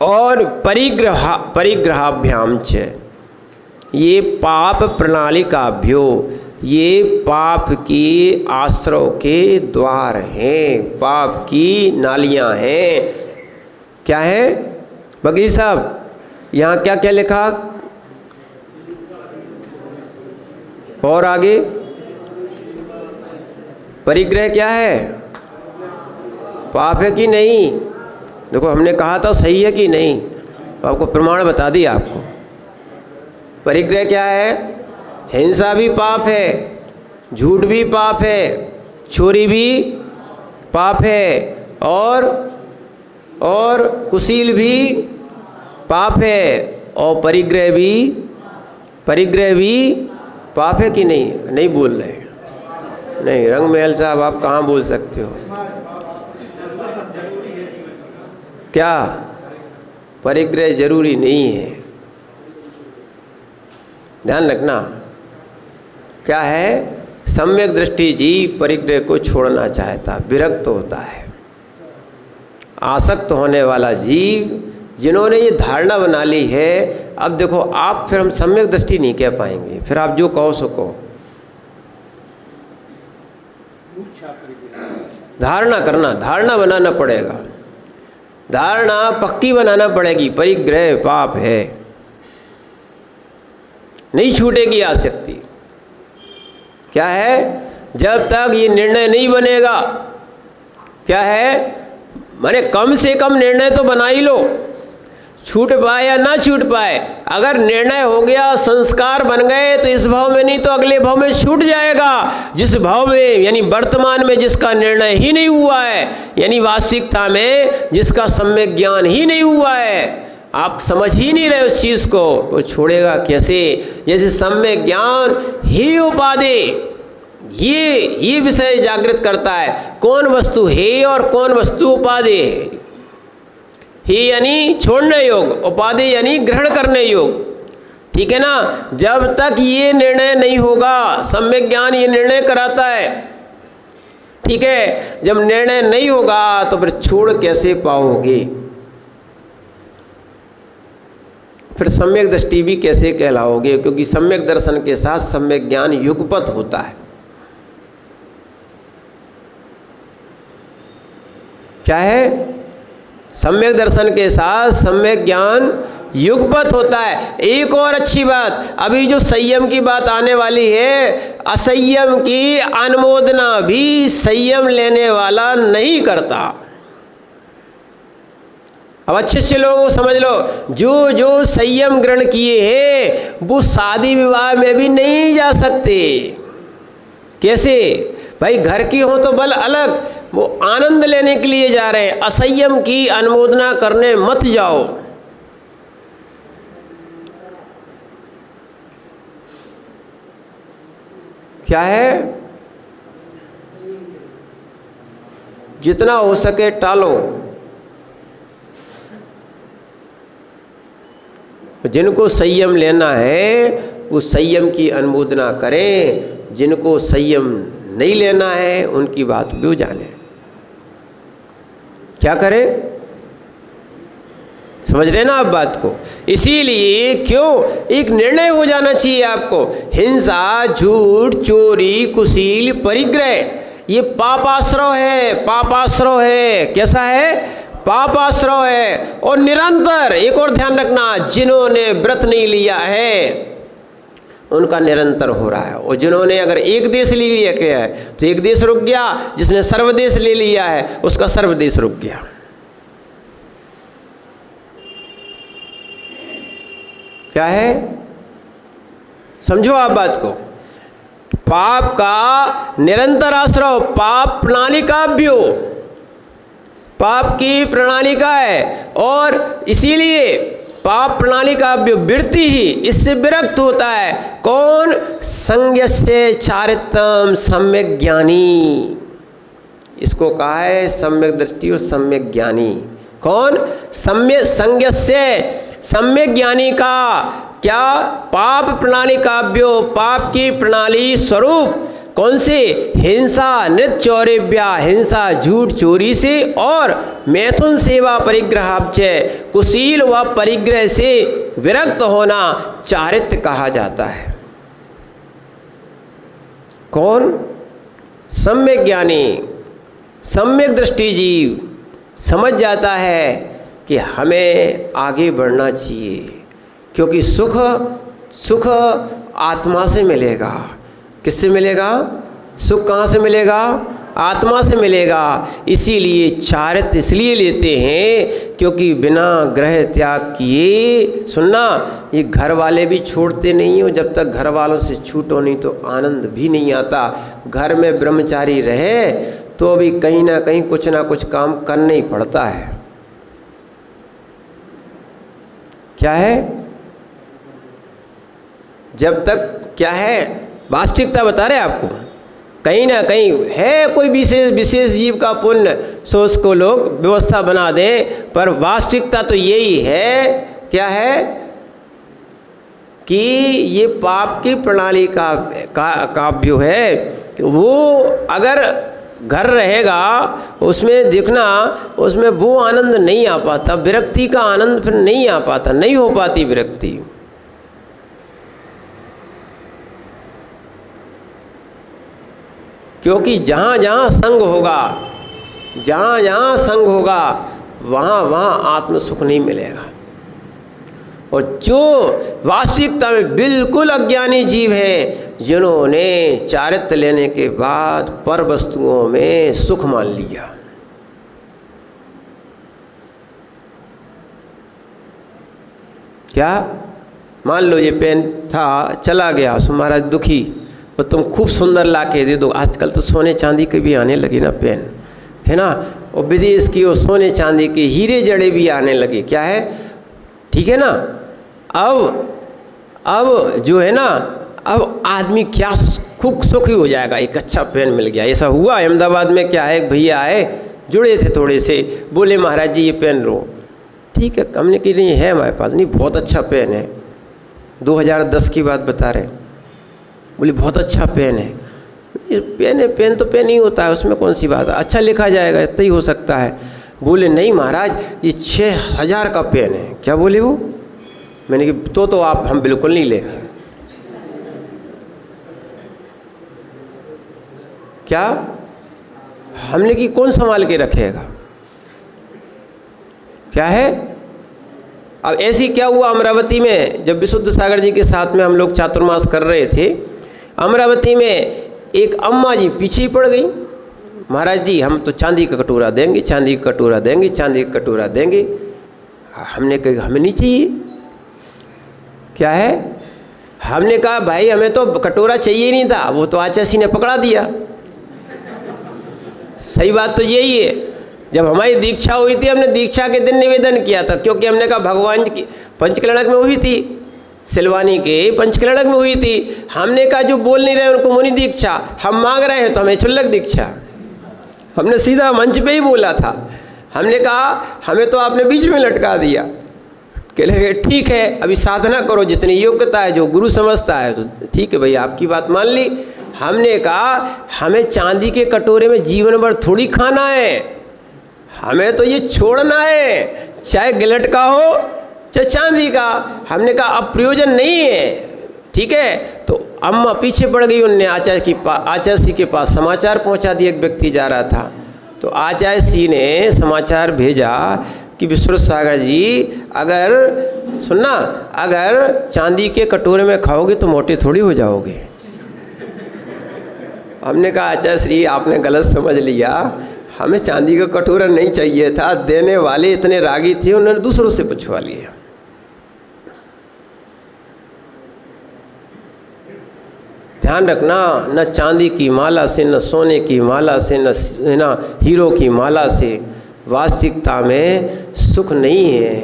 और परिग्रहाभ्याम च, ये पाप प्रणालिकाभ्यो, ये पाप की आश्रव के द्वार हैं, पाप की नालियां हैं। क्या है बकीर साहब, यहाँ क्या क्या लिखा, और आगे परिग्रह क्या है, पाप है कि नहीं, देखो हमने कहा था सही है कि नहीं, तो आपको प्रमाण बता दिया आपको। परिग्रह क्या है? हिंसा भी पाप है, झूठ भी पाप है, चोरी भी पाप है, और कुशील भी पाप है, और परिग्रह भी पाप है कि नहीं? नहीं बोल रहे। नहीं, रंग महल साहब आप कहाँ बोल सकते हो? क्या परिग्रह जरूरी नहीं है? ध्यान रखना। क्या है? सम्यक दृष्टि जीव परिग्रह को छोड़ना चाहता, विरक्त होता है। आसक्त होने वाला जीव, जिन्होंने ये धारणा बना ली है, अब देखो आप, फिर हम सम्यक दृष्टि नहीं कह पाएंगे, फिर आप जो कहो सो कहो। धारणा बनाना पड़ेगा, धारणा पक्की बनाना पड़ेगी। परिग्रह पाप है, नहीं छूटेगी आसक्ति। क्या है? जब तक ये निर्णय नहीं बनेगा, क्या है, माने कम से कम निर्णय तो बना ही लो, छूट पाए या ना छूट पाए। अगर निर्णय हो गया, संस्कार बन गए, तो इस भाव में नहीं तो अगले भाव में छूट जाएगा। जिस भाव में, यानी वर्तमान में जिसका निर्णय ही नहीं हुआ है, यानी वास्तविकता में जिसका सम्यक ज्ञान ही नहीं हुआ है, आप समझ ही नहीं रहे उस चीज़ को, वो छोड़ेगा कैसे? जैसे सम्यक ज्ञान ही उपाधि, ये विषय जागृत करता है, कौन वस्तु है और कौन वस्तु उपाधि है। ही यानी छोड़ने योग, उपाधि यानी ग्रहण करने योग। ठीक है ना? जब तक ये निर्णय नहीं होगा, सम्यक ज्ञान ये निर्णय कराता है, ठीक है, जब निर्णय नहीं होगा तो फिर छोड़ कैसे पाओगे? फिर सम्यक दृष्टि भी कैसे कहलाओगे? क्योंकि सम्यक दर्शन के साथ सम्यक ज्ञान युगपत होता है। क्या है? सम्यक दर्शन के साथ सम्यक ज्ञान युगपत होता है। एक और अच्छी बात, अभी जो संयम की बात आने वाली है, असंयम की अनुमोदना भी संयम लेने वाला नहीं करता। अब अच्छे लोगों को समझ लो, जो संयम ग्रहण किए हैं वो शादी विवाह में भी नहीं जा सकते। कैसे? भाई घर की हो तो बल अलग, वो आनंद लेने के लिए जा रहे हैं। असंयम की अनुमोदना करने मत जाओ। क्या है? जितना हो सके टालो। जिनको संयम लेना है वो संयम की अनुमोदना करें, जिनको संयम नहीं लेना है उनकी बात भी जाने। क्या करें? समझ रहे ना आप बात को? इसीलिए क्यों एक निर्णय हो जाना चाहिए आपको। हिंसा, झूठ, चोरी, कुशील, परिग्रह ये पापाश्रय है, पापाश्रय है। कैसा है? पापाश्रय है। और निरंतर एक और ध्यान रखना, जिन्होंने व्रत नहीं लिया है उनका निरंतर हो रहा है। और जिन्होंने अगर एक देश ले लिया क्या है तो एक देश रुक गया, जिसने सर्वदेश ले लिया है उसका सर्वदेश रुक गया। क्या है? समझो आप बात को। पाप का निरंतर आश्रय, पाप प्रणाली का अभ्यो, पाप की प्रणाली का है। और इसीलिए पाप प्रणाली का वृत्ति ही इससे विरक्त होता है। कौन? संज्ञस्य चारित्रम सम्यक ज्ञानी। इसको कहा है सम्यक दृष्टि और सम्यक ज्ञानी। कौन? संज्ञस्य सम्यक ज्ञानी का क्या? पाप प्रणाली काव्यो, पाप की प्रणाली स्वरूप कौन से? हिंसा, नृत्य, चौरेव्या, हिंसा, झूठ, चोरी से, और मैथुन सेवा परिग्रहाब्जय, कुशील व परिग्रह से विरक्त होना चारित्र कहा जाता है। कौन? सम्यक ज्ञानी, सम्यक दृष्टि जीव समझ जाता है कि हमें आगे बढ़ना चाहिए, क्योंकि सुख आत्मा से मिलेगा। किससे मिलेगा? सुख कहाँ से मिलेगा? आत्मा से मिलेगा। इसीलिए चारित्र इसलिए लेते हैं क्योंकि बिना ग्रह त्याग किए, सुनना, ये घर वाले भी छोड़ते नहीं हो। जब तक घर वालों से छूटो नहीं तो आनंद भी नहीं आता। घर में ब्रह्मचारी रहे तो भी कहीं ना कहीं कुछ ना कुछ काम करना ही पड़ता है। क्या है? जब तक क्या है, वास्तविकता बता रहे आपको, कहीं ना कहीं है कोई विशेष जीव का पुण्य, सो उसको लोग व्यवस्था बना दें, पर वास्तविकता तो यही है। क्या है कि ये पाप की प्रणाली का जो है कि वो अगर घर रहेगा उसमें देखना, उसमें वो आनंद नहीं आ पाता, विरक्ति का आनंद फिर नहीं आ पाता, नहीं हो पाती विरक्ति। क्योंकि जहाँ जहाँ संग होगा, जहाँ जहाँ संग होगा वहाँ वहाँ आत्म सुख नहीं मिलेगा। और जो वास्तविकता में बिल्कुल अज्ञानी जीव हैं, जिन्होंने चारित्र लेने के बाद पर वस्तुओं में सुख मान लिया, क्या मान लो ये पेन था चला गया, तुम्हारा दुखी, और तुम खूब सुंदर ला के दे दो। आजकल तो सोने चांदी के भी आने लगे ना पेन, है ना, और विदेश की और सोने चांदी के हीरे जड़े भी आने लगे। क्या है, ठीक है ना। अब जो है ना, अब आदमी क्या खूब सुखी हो जाएगा, एक अच्छा पेन मिल गया। ऐसा हुआ अहमदाबाद में, क्या है, एक भैया आए, जुड़े थे थोड़े से, बोले महाराज जी ये पेन लो। ठीक है, हमने कि नहीं है हमारे पास, नहीं बहुत अच्छा पेन है, 2010 की बात बता रहे। बोले बहुत अच्छा पेन है। ये पेन है, पेन तो पेन ही होता है, उसमें कौन सी बात है, अच्छा लिखा जाएगा, इतना ही हो सकता है। बोले नहीं महाराज ये 6000 का पेन है। क्या बोले वो? मैंने कि तो आप हम बिल्कुल नहीं लेंगे। क्या? हमने कि कौन संभाल के रखेगा? क्या है? अब ऐसी क्या हुआ अमरावती में, जब विशुद्ध सागर जी के साथ में हम लोग चातुर्मास कर रहे थे, अमरावती में एक अम्मा जी पीछे ही पड़ गई। महाराज जी हम तो चांदी का कटोरा देंगे, चांदी का कटोरा देंगे, चांदी का कटोरा देंगे। हमने कहा हमें नहीं चाहिए। क्या है? हमने कहा भाई हमें तो कटोरा चाहिए नहीं था, वो तो आचासी ने पकड़ा दिया। सही बात तो यही है। जब हमारी दीक्षा हुई थी, हमने दीक्षा के दिन निवेदन किया था, क्योंकि हमने कहा भगवान की पंचकलणक में हुई थी, सिलवानी के पंचकलणक में हुई थी। हमने कहा जो बोल नहीं रहे उनको मुनि दीक्षा, हम मांग रहे हैं तो हमें क्षुल्लक दीक्षा। हमने सीधा मंच पे ही बोला था। हमने कहा हमें तो आपने बीच में लटका दिया। कह लगे ठीक है अभी साधना करो, जितनी योग्यता है, जो गुरु समझता है, तो ठीक है भाई आपकी बात मान ली। हमने कहा हमें चांदी के कटोरे में जीवन भर थोड़ी खाना है, हमें तो ये छोड़ना है, चाहे गिलट का हो चाहे चांदी का। हमने कहा अब प्रयोजन नहीं है, ठीक है। तो अम्मा पीछे पड़ गई, उनने आचार्य जी के पास समाचार पहुंचा दिया। एक व्यक्ति जा रहा था तो आचार्य जी ने समाचार भेजा कि विश्वनाथ सागर जी अगर सुनना, अगर चांदी के कटोरे में खाओगे तो मोटे थोड़ी हो जाओगे। हमने कहा आचार्य श्री आपने गलत समझ लिया, हमें चांदी का कटोरा नहीं चाहिए था। देने वाले इतने रागी थे, उन्होंने दूसरों से पूछवा लिया। ध्यान रखना, न चांदी की माला से, न सोने की माला से, न हीरो की माला से वास्तविकता में सुख नहीं है।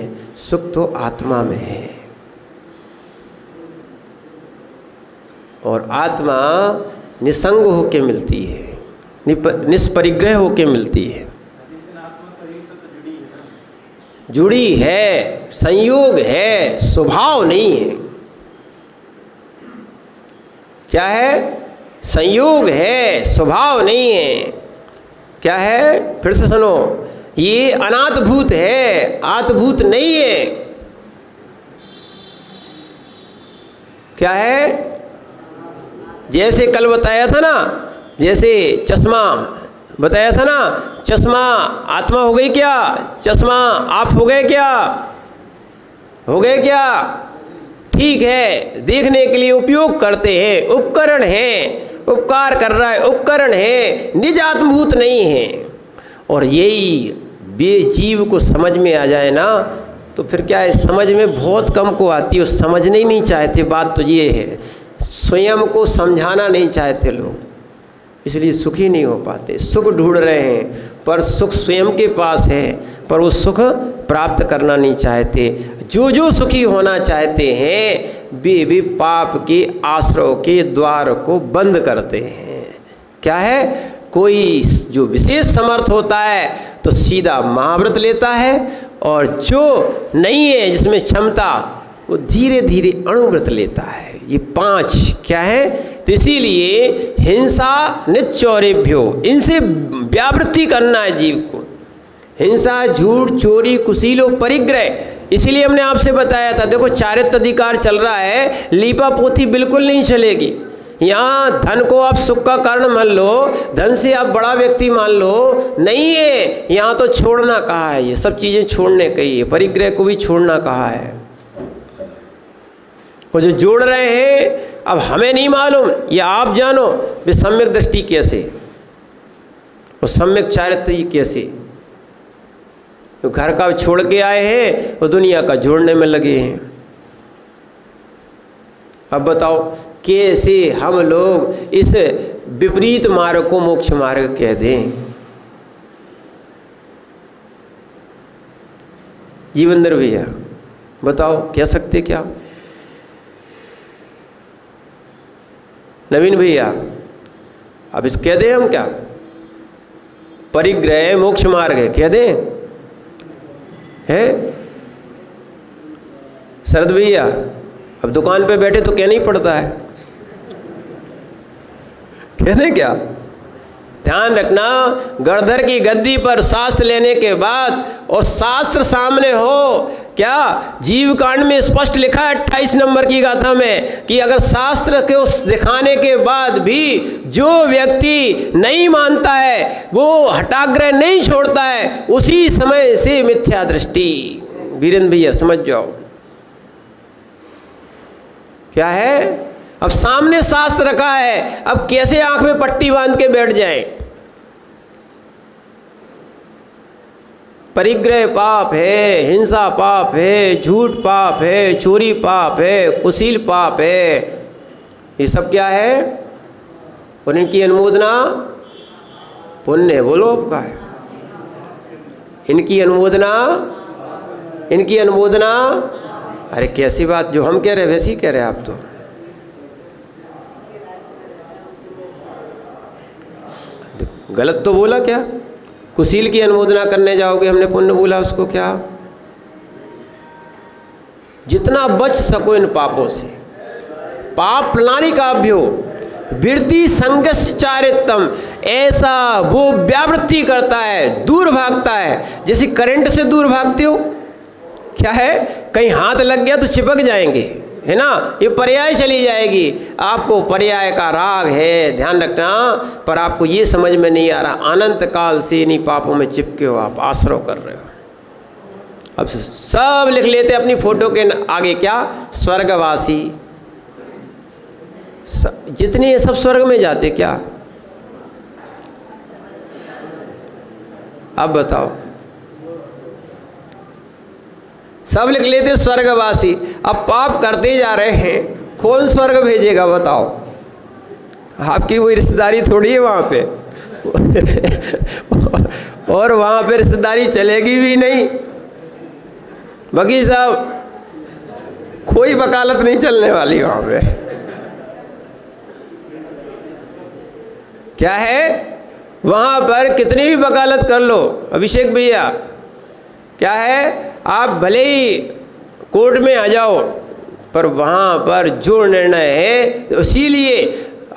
सुख तो आत्मा में है, और आत्मा निसंग होके मिलती है, निष्परिग्रह होके मिलती है। जुड़ी है, संयोग है, स्वभाव नहीं है। क्या है? संयोग है, स्वभाव नहीं है। क्या है? फिर से सुनो, ये अनात्भूत है, आत्भूत नहीं है। क्या है? जैसे कल बताया था ना, जैसे चश्मा बताया था ना, चश्मा आत्मा हो गई क्या? चश्मा आप हो गए क्या? हो गए क्या? ठीक है, देखने के लिए उपयोग करते हैं, उपकरण हैं, उपकार कर रहा है, उपकरण है, निज आत्मभूत नहीं है। और यही बेजीव को समझ में आ जाए ना तो फिर क्या है, समझ में बहुत कम को आती है, समझने ही नहीं चाहते। बात तो ये है, स्वयं को समझाना नहीं चाहते लोग, इसलिए सुखी नहीं हो पाते। सुख ढूंढ रहे हैं पर सुख स्वयं के पास है, पर वो सुख प्राप्त करना नहीं चाहते। जो सुखी होना चाहते हैं वे पाप के आश्रय के द्वार को बंद करते हैं। क्या है, कोई जो विशेष समर्थ होता है तो सीधा महाव्रत लेता है, और जो नहीं है जिसमें क्षमता वो धीरे धीरे अणुव्रत लेता है। ये 5 क्या है, तो इसीलिए हिंसा निचौरेभ्यो, इनसे व्यावृत्ति करना है जीव को। हिंसा, झूठ, चोरी, कुशीलो, परिग्रह। इसीलिए हमने आपसे बताया था, देखो चारित्र अधिकार चल रहा है, लीपा पोथी बिल्कुल नहीं चलेगी। यहाँ धन को आप सुख का कारण मान लो, धन से आप बड़ा व्यक्ति मान लो, नहीं है। यहाँ तो छोड़ना कहा है, ये सब चीज़ें छोड़ने कही है, परिग्रह को भी छोड़ना कहा है। वो जो जोड़ रहे हैं, अब हमें नहीं मालूम, ये आप जानो वे सम्यक दृष्टि कैसे और सम्यक चारित्र कैसे। तो घर का छोड़ के आए हैं और दुनिया का जोड़ने में लगे हैं। अब बताओ कैसे हम लोग इस विपरीत मार्ग को मोक्ष मार्ग कह दें। जीवेंद्र भैया बताओ, कह सकते क्या? नवीन भैया अब इस कह दें हम क्या? परिग्रह मोक्ष मार्ग है, कह दें? है शरद भैया, अब दुकान पे बैठे तो कहना ही पड़ता है, कहते क्या? ध्यान रखना, गणधर की गद्दी पर शास्त्र लेने के बाद और शास्त्र सामने हो, क्या जीव कांड में स्पष्ट लिखा है 28 नंबर की गाथा में कि अगर शास्त्र को दिखाने के बाद भी जो व्यक्ति नहीं मानता है, वो हटाग्रह नहीं छोड़ता है, उसी समय से मिथ्या दृष्टि। वीरेंद्र भैया समझ जाओ क्या है। अब सामने शास्त्र रखा है, अब कैसे आंख में पट्टी बांध के बैठ जाएं? परिग्रह पाप है, हिंसा पाप है, झूठ पाप है, चोरी पाप है, कुशील पाप है, ये सब क्या है? और इनकी अनुमोदना पुण्य। बोलो आपका है, इनकी अनुमोदना, इनकी अनुमोदना। अरे कैसी बात, जो हम कह रहे वैसी कह रहे आप तो। गलत तो बोला क्या? कुशील की अनुमोदना करने जाओगे, हमने पुण्य बोला उसको क्या? जितना बच सको इन पापों से। पाप प्रणाली का अभ्यो वृद्धि संगश्चारितम, ऐसा वो व्यावृत्ति करता है, दूर भागता है, जैसे करंट से दूर भागते हो। क्या है, कहीं हाथ लग गया तो चिपक जाएंगे, है ना, ये पर्याय चली जाएगी। आपको पर्याय का राग है, ध्यान रखना, पर आपको ये समझ में नहीं आ रहा, अनंत काल से इन्हीं पापों में चिपके हो, आप आश्रय कर रहे हो। अब सब लिख लेते अपनी फोटो के आगे, क्या? स्वर्गवासी। जितने ये सब स्वर्ग में जाते क्या? अब बताओ, सब लिख लेते स्वर्गवासी। अब पाप करते जा रहे हैं, कौन स्वर्ग भेजेगा बताओ? आपकी कोई रिश्तेदारी थोड़ी है वहाँ पे और वहाँ पे रिश्तेदारी चलेगी भी नहीं। बाकी साहब कोई वकालत नहीं चलने वाली वहाँ पे। क्या है, वहाँ पर कितनी भी वकालत कर लो अभिषेक भैया, क्या है, आप भले ही कोर्ट में आ जाओ, पर वहाँ पर जो निर्णय है, तो इसीलिए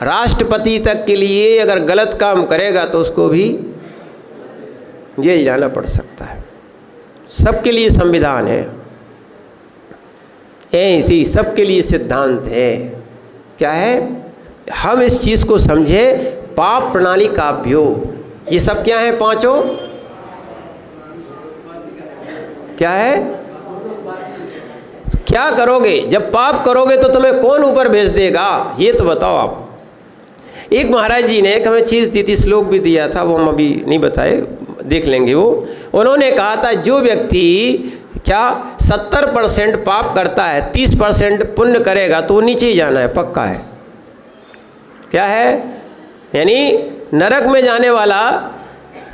राष्ट्रपति तक के लिए अगर गलत काम करेगा तो उसको भी जेल जाना पड़ सकता है। सबके लिए संविधान है, ऐसी सबके लिए सिद्धांत है। क्या है, हम इस चीज़ को समझे, पाप प्रणाली का अभ्यो। ये सब क्या है? पांचों क्या है? क्या करोगे जब पाप करोगे तो तुम्हें कौन ऊपर भेज देगा, ये तो बताओ आप। एक महाराज जी ने एक हमें चीज़ दी थी, श्लोक भी दिया था, वो हम अभी नहीं बताए, देख लेंगे वो। उन्होंने कहा था जो व्यक्ति क्या 70% पाप करता है, 30% पुण्य करेगा तो वो नीचे ही जाना है, पक्का है। क्या है? यानी नरक में जाने वाला,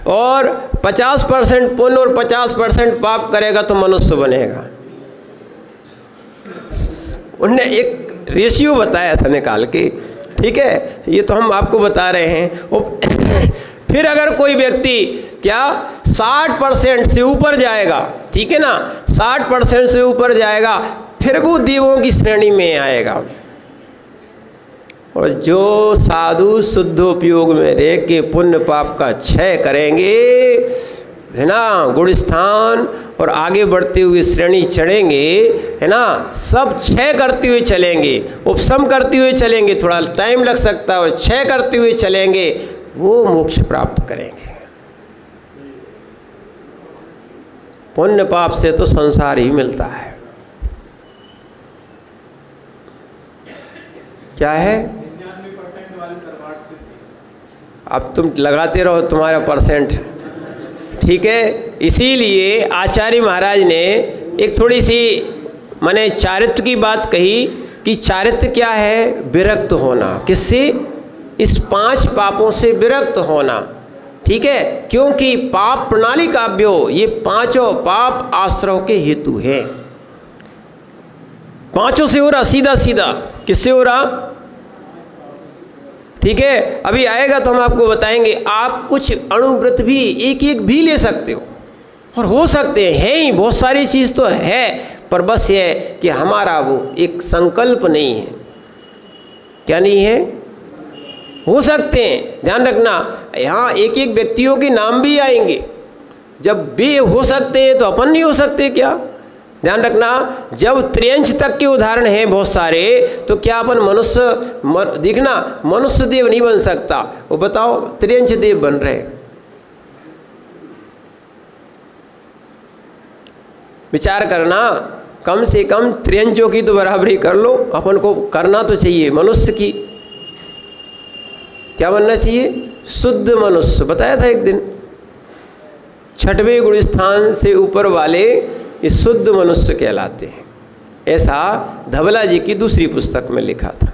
और 50% पुण्य और 50% पाप करेगा तो मनुष्य बनेगा। उन्होंने एक रेशियो बताया था निकाल के, ठीक है, ये तो हम आपको बता रहे हैं। फिर अगर कोई व्यक्ति क्या 60% से ऊपर जाएगा, ठीक है ना, 60% से ऊपर जाएगा, फिर वो देवों की श्रेणी में आएगा। और जो साधु शुद्ध उपयोग में रह के पुण्य पाप का क्षय करेंगे, है ना, गुण स्थान और आगे बढ़ते हुए श्रेणी चढ़ेंगे, है ना, सब क्षय करते हुए चलेंगे, उपशम करते हुए चलेंगे, थोड़ा टाइम लग सकता है, और क्षय करते हुए चलेंगे, वो मोक्ष प्राप्त करेंगे। पुण्य पाप से तो संसार ही मिलता है। क्या है? अब तुम लगाते रहो तुम्हारा परसेंट, ठीक है। इसीलिए आचार्य महाराज ने एक थोड़ी सी माने चारित्र की बात कही कि चारित्र क्या है? विरक्त होना। किससे? इस 5 पापों से विरक्त होना, ठीक है। क्योंकि पाप प्रणाली काव्यो, ये 5 पाप आश्रव के हेतु है। 5 से हो रहा सीधा सीधा, किससे हो रहा? ठीक है, अभी आएगा तो हम आपको बताएंगे। आप कुछ अणुव्रत भी एक एक भी ले सकते हो, और हो सकते हैं ही, बहुत सारी चीज़ तो है, पर बस ये है कि हमारा वो एक संकल्प नहीं है। क्या नहीं है? हो सकते हैं, ध्यान रखना, यहाँ एक एक व्यक्तियों के नाम भी आएंगे। जब वे हो सकते हैं तो अपन नहीं हो सकते क्या? ध्यान रखना, जब त्रियंश तक के उदाहरण हैं बहुत सारे, तो क्या अपन मनुष्य देखना मनुष्य देव नहीं बन सकता? वो बताओ, त्रियंश देव बन रहे। विचार करना, कम से कम त्रियंशों की तो बराबरी कर लो, अपन को करना तो चाहिए मनुष्य की। क्या बनना चाहिए? शुद्ध मनुष्य। बताया था एक दिन, 6वें गुण स्थान से ऊपर वाले ये शुद्ध मनुष्य कहलाते हैं। ऐसा धवला जी की दूसरी पुस्तक में लिखा था,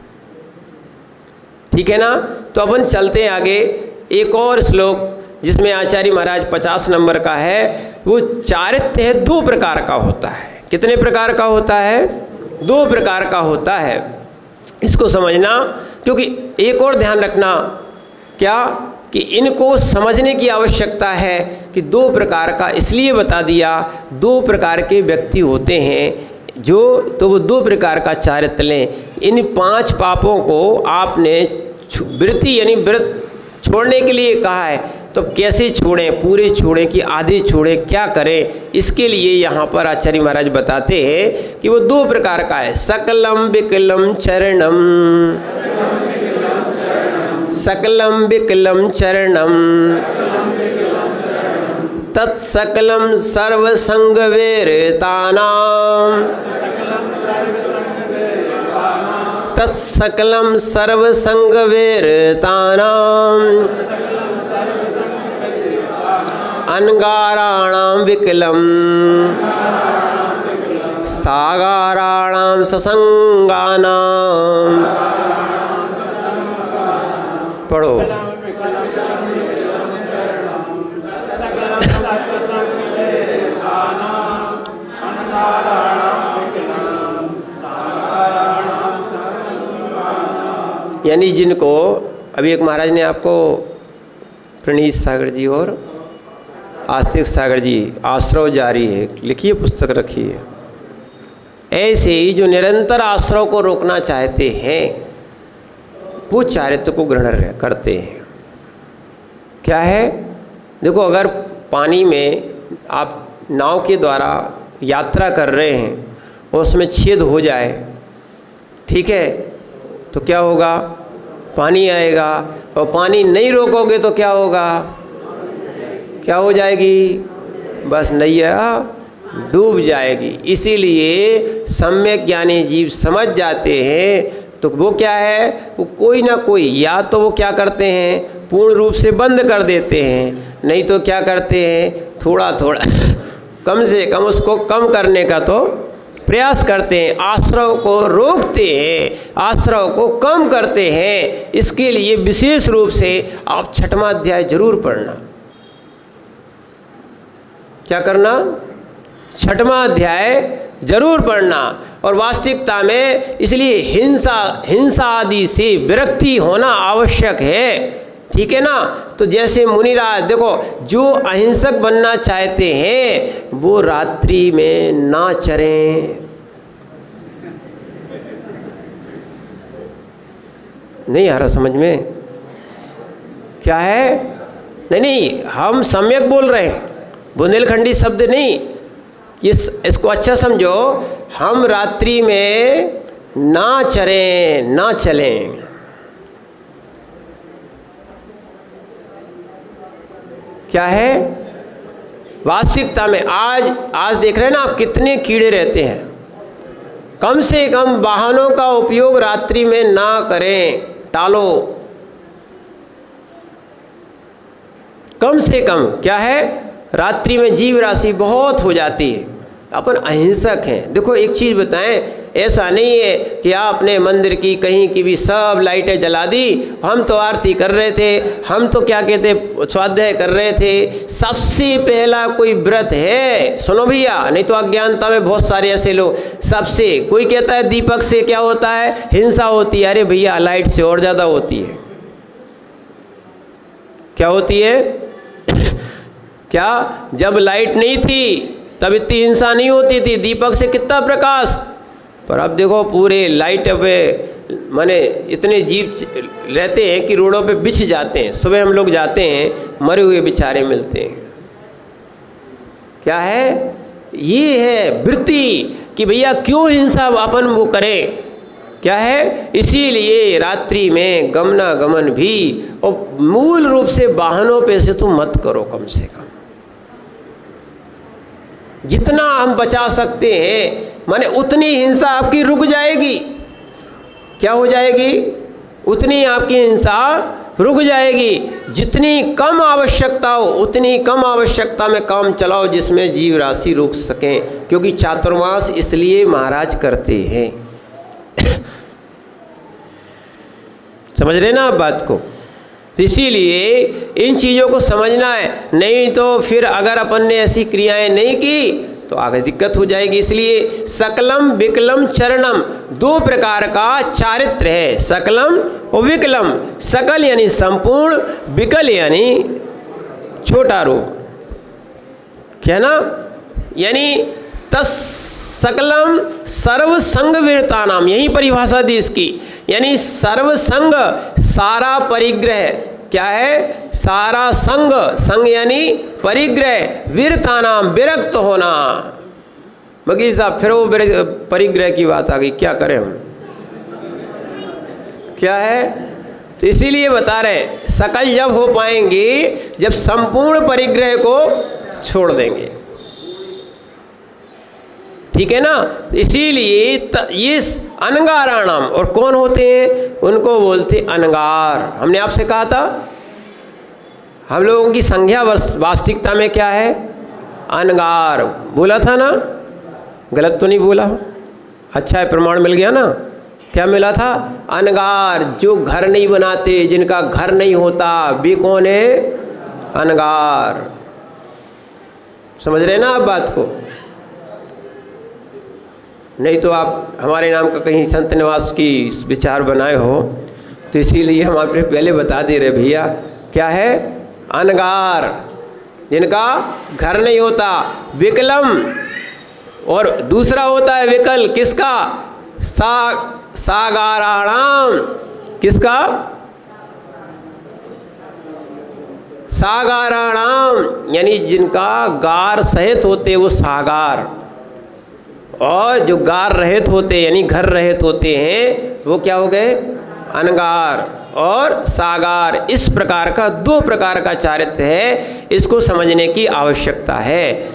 ठीक है ना। तो अपन चलते हैं आगे। एक और श्लोक जिसमें आचार्य महाराज 50 नंबर का है, वो चारित्र्य है 2 प्रकार का होता है। कितने प्रकार का होता है? 2 प्रकार का होता है। इसको समझना, क्योंकि एक और ध्यान रखना, क्या कि इनको समझने की आवश्यकता है कि 2 प्रकार का इसलिए बता दिया, 2 प्रकार के व्यक्ति होते हैं जो, तो वो 2 प्रकार का चारित्र्य लें। इन 5 पापों को आपने वृत्ति यानी व्रत छोड़ने के लिए कहा है, तो कैसे छोड़ें? पूरे छोड़ें कि आधे छोड़ें? क्या करें? इसके लिए यहाँ पर आचार्य महाराज बताते हैं कि वो 2 प्रकार का है। सकलम विकलम चरणम, सकलम विकलम चरणम, तत्सकलम सर्वसंग वेरतानाम, तत्सकलम सर्वसंग वेरतानाम, अनगाराणाम विकलम, सागाराणाम ससंगानाम। पढ़ो। यानी जिनको अभी एक महाराज ने आपको प्रणीत सागर जी और आस्तिक सागर जी, आश्रव जारी है, लिखिए, पुस्तक रखी है। ऐसे ही जो निरंतर आश्रव को रोकना चाहते हैं वो चारित्र्य को ग्रहण करते हैं। क्या है? देखो, अगर पानी में आप नाव के द्वारा यात्रा कर रहे हैं और उसमें छेद हो जाए, ठीक है, तो क्या होगा? पानी आएगा, और पानी नहीं रोकोगे तो क्या होगा? क्या हो जाएगी? बस नैया डूब जाएगी। इसीलिए सम्यक ज्ञानी जीव समझ जाते हैं तो वो क्या है, वो कोई ना कोई, या तो वो क्या करते हैं पूर्ण रूप से बंद कर देते हैं, नहीं तो क्या करते हैं थोड़ा थोड़ा कम से कम उसको कम करने का तो प्रयास करते हैं, आश्रव को रोकते हैं, आश्रव को कम करते हैं। इसके लिए विशेष रूप से आप 6वां अध्याय जरूर पढ़ना। क्या करना? 6वां अध्याय जरूर पढ़ना। और वास्तविकता में इसलिए हिंसा आदि से विरक्ति होना आवश्यक है, ठीक है ना। तो जैसे मुनिराज देखो, जो अहिंसक बनना चाहते हैं वो रात्रि में ना चरें। नहीं आ रहा समझ में? क्या है? नहीं, हम सम्यक बोल रहे हैं, बुंदेलखंडी शब्द नहीं। इसको अच्छा समझो, हम रात्रि में ना चरें, ना चलें। क्या है? वास्तविकता में आज देख रहे हैं ना आप, कितने कीड़े रहते हैं। कम से कम वाहनों का उपयोग रात्रि में ना करें, टालो। कम से कम क्या है, रात्रि में जीव राशि बहुत हो जाती है। अपन अहिंसक हैं। देखो एक चीज़ बताएं, ऐसा नहीं है कि आपने मंदिर की कहीं की भी सब लाइटें जला दी, हम तो आरती कर रहे थे, हम तो क्या कहते स्वाध्याय कर रहे थे। सबसे पहला कोई व्रत है, सुनो भैया, नहीं तो अज्ञानता में बहुत सारे ऐसे लोग, सबसे कोई कहता है दीपक से क्या होता है, हिंसा होती है। अरे भैया, लाइट से और ज़्यादा होती है। क्या होती है? क्या जब लाइट नहीं थी तब इतनी हिंसा नहीं होती थी, दीपक से कितना प्रकाश। पर अब देखो पूरे लाइट पे माने इतने जीव रहते हैं कि रोडों पे बिछ जाते हैं। सुबह हम लोग जाते हैं, मरे हुए बेचारे मिलते हैं। क्या है? ये है वृत्ति कि भैया क्यों हिंसा अपन वो करें। क्या है? इसीलिए रात्रि में गमनागमन भी, और मूल रूप से वाहनों पे से तुम मत करो। कम से कम जितना हम बचा सकते हैं, माने उतनी हिंसा आपकी रुक जाएगी। क्या हो जाएगी? उतनी आपकी हिंसा रुक जाएगी। जितनी कम आवश्यकता हो उतनी कम आवश्यकता में काम चलाओ, जिसमें जीव राशि रुक सकें। क्योंकि चातुर्मास इसलिए महाराज करते हैं। समझ रहे ना आप बात को? इसीलिए इन चीज़ों को समझना है, नहीं तो फिर अगर अपन ने ऐसी क्रियाएं नहीं की तो आगे दिक्कत हो जाएगी। इसलिए सकलम विकलम चरणम, दो प्रकार का चारित्र है, सकलम और विकलम। सकल यानी संपूर्ण, विकल यानी छोटा रूप। क्या ना? यानी तस् सकलम सर्वसंग वीरता नाम, यही परिभाषा दी इसकी। यानी सर्वसंग, सारा परिग्रह। क्या है? सारा संग, संग यानी परिग्रह, वीरता नाम विरक्त होना। वकील साहब फिर वो परिग्रह की बात आ गई, क्या करें हम? क्या है? तो इसीलिए बता रहे सकल जब हो पाएंगे जब संपूर्ण परिग्रह को छोड़ देंगे। ठीक है ना? तो इसीलिए ये अनगाराणाम, और कौन होते हैं? उनको बोलते अनगार। हमने आपसे कहा था हम लोगों की संज्ञा वास्तविकता में क्या है? अनगार। बोला था ना? गलत तो नहीं बोला? अच्छा है, प्रमाण मिल गया ना? क्या मिला था? अनगार। जो घर नहीं बनाते, जिनका घर नहीं होता, वे कौन है? अनगार। समझ रहे ना आप बात को? नहीं तो आप हमारे नाम का कहीं संत निवास की विचार बनाए हो, तो इसीलिए हम आपने पहले बता दे रहे भैया। क्या है? अनगार, जिनका घर नहीं होता। विकलम, और दूसरा होता है विकल, किसका? सागाराणाम। किसका? सागाराणाम, यानी जिनका गार सहित होते वो सागार, और जो गार रहित होते यानी घर रहित होते हैं वो क्या हो गए? अनगार और सागार। इस प्रकार का दो प्रकार का चारित्र है, इसको समझने की आवश्यकता है।